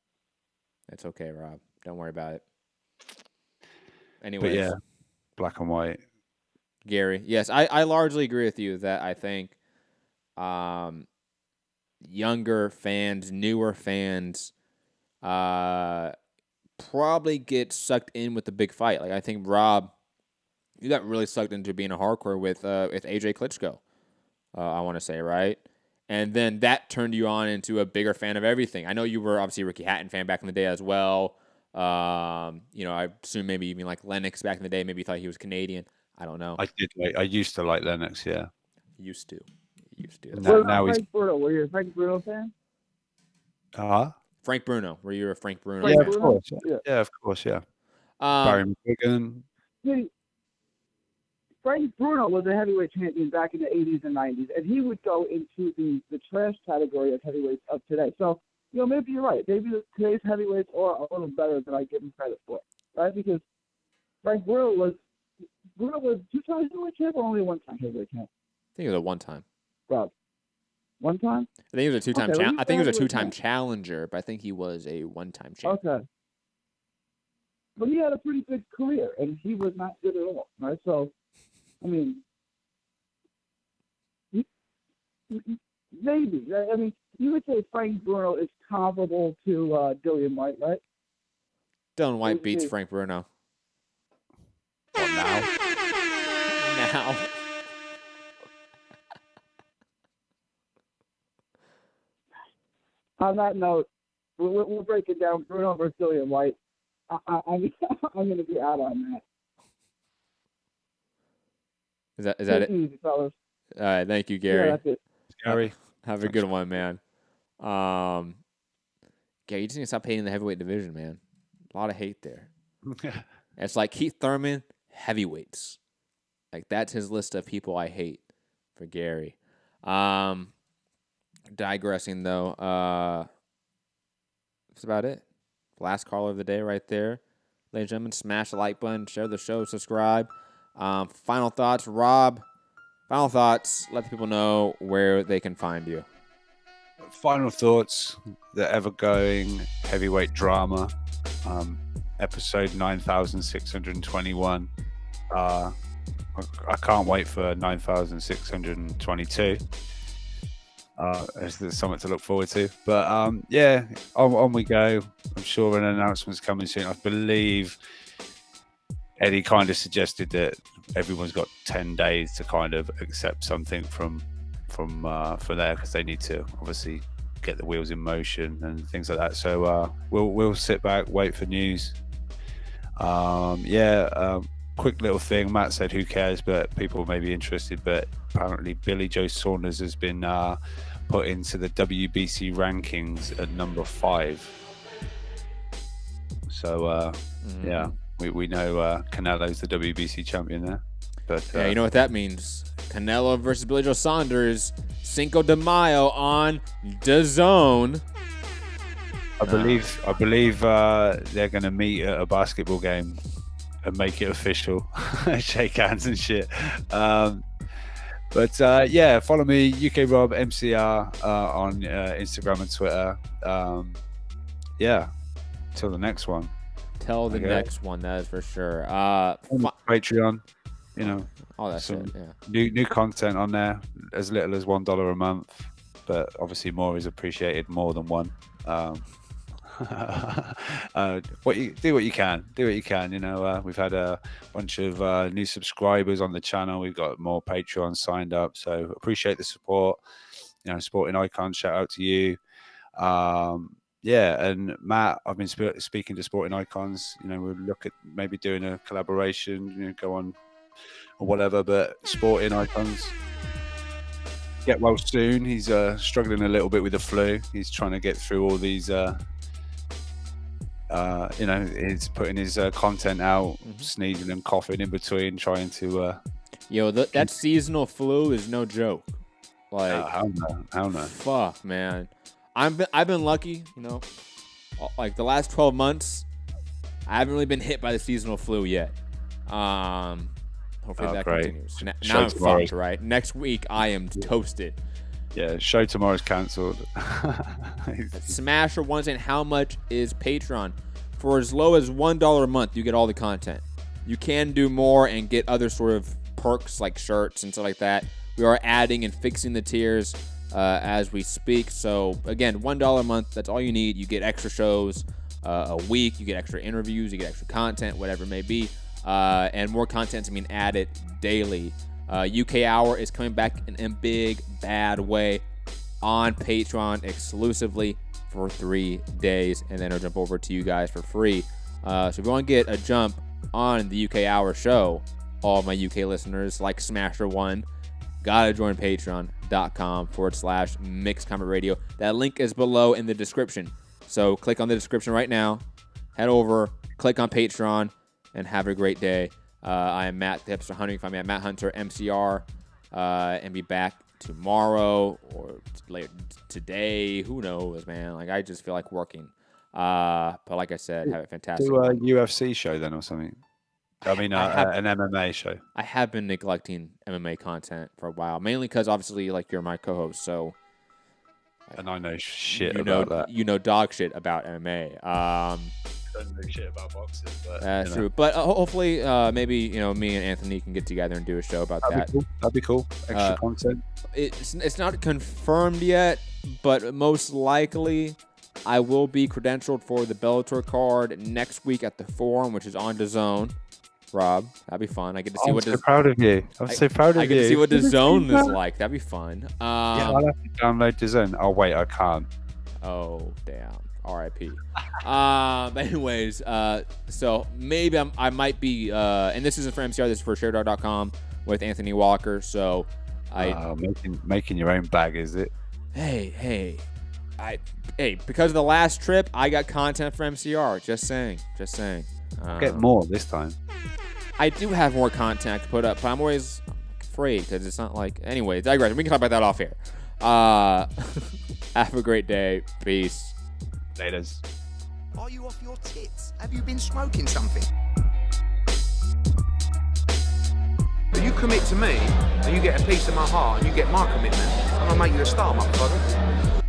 Speaker 10: It's okay, Rob. Don't worry about it. Anyways.
Speaker 12: But yeah, black and white.
Speaker 10: Gary, yes, I largely agree with you that I think younger fans, newer fans, probably get sucked in with the big fight. Like, I think, Rob, you got really sucked into being a hardcore with AJ Klitschko, I want to say, right? And then that turned you on into a bigger fan of everything. I know you were obviously a Ricky Hatton fan back in the day as well. You know, I assume maybe even like Lennox back in the day. Maybe you thought he was Canadian. I don't know.
Speaker 12: I did. I used to like Lennox. Yeah.
Speaker 10: Used to.
Speaker 12: Now he's
Speaker 16: Frank Bruno. Were you a Frank Bruno fan?
Speaker 10: Frank Bruno. Were you a Frank Bruno?
Speaker 12: Yeah,
Speaker 10: fan?
Speaker 12: of course.
Speaker 16: Yeah.
Speaker 12: Yeah, of course. Yeah. Barry McGuigan.
Speaker 16: See, Frank Bruno was a heavyweight champion back in the 80s and 90s, and he would go into the trash category of heavyweights of today. So, you know, maybe you're right. Maybe today's heavyweights are a little better than I give him credit for, right? Because Frank Bruno was 2-time heavyweight champ or only 1-time heavyweight champ?
Speaker 10: I think it was a one-time.
Speaker 16: Rob, 1 time?
Speaker 10: I think he was a 2-time.
Speaker 16: Okay,
Speaker 10: I think he was a
Speaker 16: heavyweight
Speaker 10: 2-time
Speaker 16: champ.
Speaker 10: challenger, but I think he was a 1-time champ.
Speaker 16: Okay. But he had a pretty good career, and he was not good at all, right? So, I mean, maybe. I mean, you would say Frank Bruno is comparable to Dillian White, right?
Speaker 10: Dylan White beats Frank Bruno.
Speaker 12: What now?
Speaker 10: Now.
Speaker 16: On that note, we'll break it down. Bruno versus Dillian White. I'm going to be out on that.
Speaker 10: Is that it?
Speaker 16: Easy, fellas.
Speaker 10: All right, thank you, Gary.
Speaker 16: Yeah, that's it.
Speaker 12: Gary,
Speaker 10: have a good one, man. Gary, you just need to stop hating the heavyweight division, man. A lot of hate there. It's like Keith Thurman, heavyweights. Like that's his list of people I hate for Gary. Digressing though, that's about it. Last caller of the day right there. Ladies and gentlemen, smash the like button, share the show, subscribe. Final thoughts, Rob. Final thoughts. Let the people know where they can find you.
Speaker 12: Final thoughts. The ever-going heavyweight drama, episode 9621. I can't wait for 9622. There's something to look forward to. But yeah, on we go. I'm sure an announcement's coming soon. I believe Eddie kind of suggested that everyone's got 10 days to kind of accept something from there, because they need to obviously get the wheels in motion and things like that. So we'll sit back, wait for news. Quick little thing. Matt said, "Who cares?" But people may be interested. But apparently, Billy Joe Saunders has been put into the WBC rankings at number 5. So yeah, we know Canelo's the WBC champion there. But
Speaker 10: yeah, you know what that means. Canelo versus Billy Joe Saunders, Cinco de Mayo on DAZN.
Speaker 12: I believe they're going to meet at a basketball game and make it official, shake hands and shit. But yeah, follow me, UK Rob MCR on Instagram and Twitter. Yeah, till the next one.
Speaker 10: Till the next one, that is for sure.
Speaker 12: Patreon, you know,
Speaker 10: all that shit. Yeah,
Speaker 12: new content on there, as little as $1 a month, but obviously more is appreciated, more than one. Do what you can. You know, we've had a bunch of new subscribers on the channel. We've got more Patreon signed up, so appreciate the support. You know, Sporting Icons, shout out to you. Yeah, and Matt, I've been speaking to Sporting Icons. You know, we'll look at maybe doing a collaboration. You know, go on or whatever. But Sporting Icons, get well soon. He's struggling a little bit with the flu. He's trying to get through all these. You know, he's putting his content out, sneezing and coughing in between, trying to.
Speaker 10: Yo, that seasonal flu is no joke. Like,
Speaker 12: how no.
Speaker 10: Fuck, man. I've been lucky, you know. Like the last 12 months, I haven't really been hit by the seasonal flu yet. Hopefully that continues. Now I'm fucked, right? Next week I am toasted.
Speaker 12: Yeah, show tomorrow's cancelled.
Speaker 10: Smasher wants in, how much is Patreon? For as low as $1 a month, you get all the content. You can do more and get other sort of perks like shirts and stuff like that. We are adding and fixing the tiers as we speak. So again, $1 a month, that's all you need. You get extra shows a week. You get extra interviews. You get extra content, whatever it may be. And more content's being added daily. UK Hour is coming back in a big, bad way on Patreon exclusively for 3 days. And then I'll jump over to you guys for free So if you want to get a jump on the UK Hour show, all my UK listeners like Smasher One, gotta join patreon.com/Mixed Comment Radio. That link is below in the description. So click on the description right now, head over, click on Patreon, and have a great day. I am Matt, the Hipster Hunter. You can find me at Matt Hunter, MCR, and be back tomorrow or later today. Who knows, man? Like, I just feel like working. But like I said, have a fantastic
Speaker 12: Do a UFC show then or something. I mean, an MMA show.
Speaker 10: I have been neglecting MMA content for a while, mainly because obviously, like, you're my co-host, so.
Speaker 12: And I know shit about that.
Speaker 10: You know dog shit about MMA.
Speaker 12: I don't know shit about boxing, but
Speaker 10: that's true. But hopefully, maybe me and Anthony can get together and do a show about that.
Speaker 12: That'd be cool. Extra content.
Speaker 10: It's not confirmed yet, but most likely, I will be credentialed for the Bellator card next week at the Forum, which is on DAZN. Rob, that'd be fun. I get to see what.
Speaker 12: I'm so proud of you. I'm so proud of you.
Speaker 10: I get to see what DAZN is like. That'd be fun.
Speaker 12: Yeah, I'll have to download DAZN. Oh wait, I can't.
Speaker 10: Oh damn. R.I.P. But anyways, so maybe I might be, and this isn't for MCR. This is for ShareDog.com with Anthony Walker. So
Speaker 12: making your own bag, is it?
Speaker 10: Hey, because of the last trip, I got content for MCR. Just saying.
Speaker 12: Get more this time.
Speaker 10: I do have more content to put up, but I'm always afraid because it's not like. Anyway, digress. We can talk about that off here. Have a great day. Peace.
Speaker 12: Laters.
Speaker 7: Are you off your tits? Have you been smoking something?
Speaker 13: But you commit to me, and you get a piece of my heart, and you get my commitment, I'm gonna make you a star, motherfucker.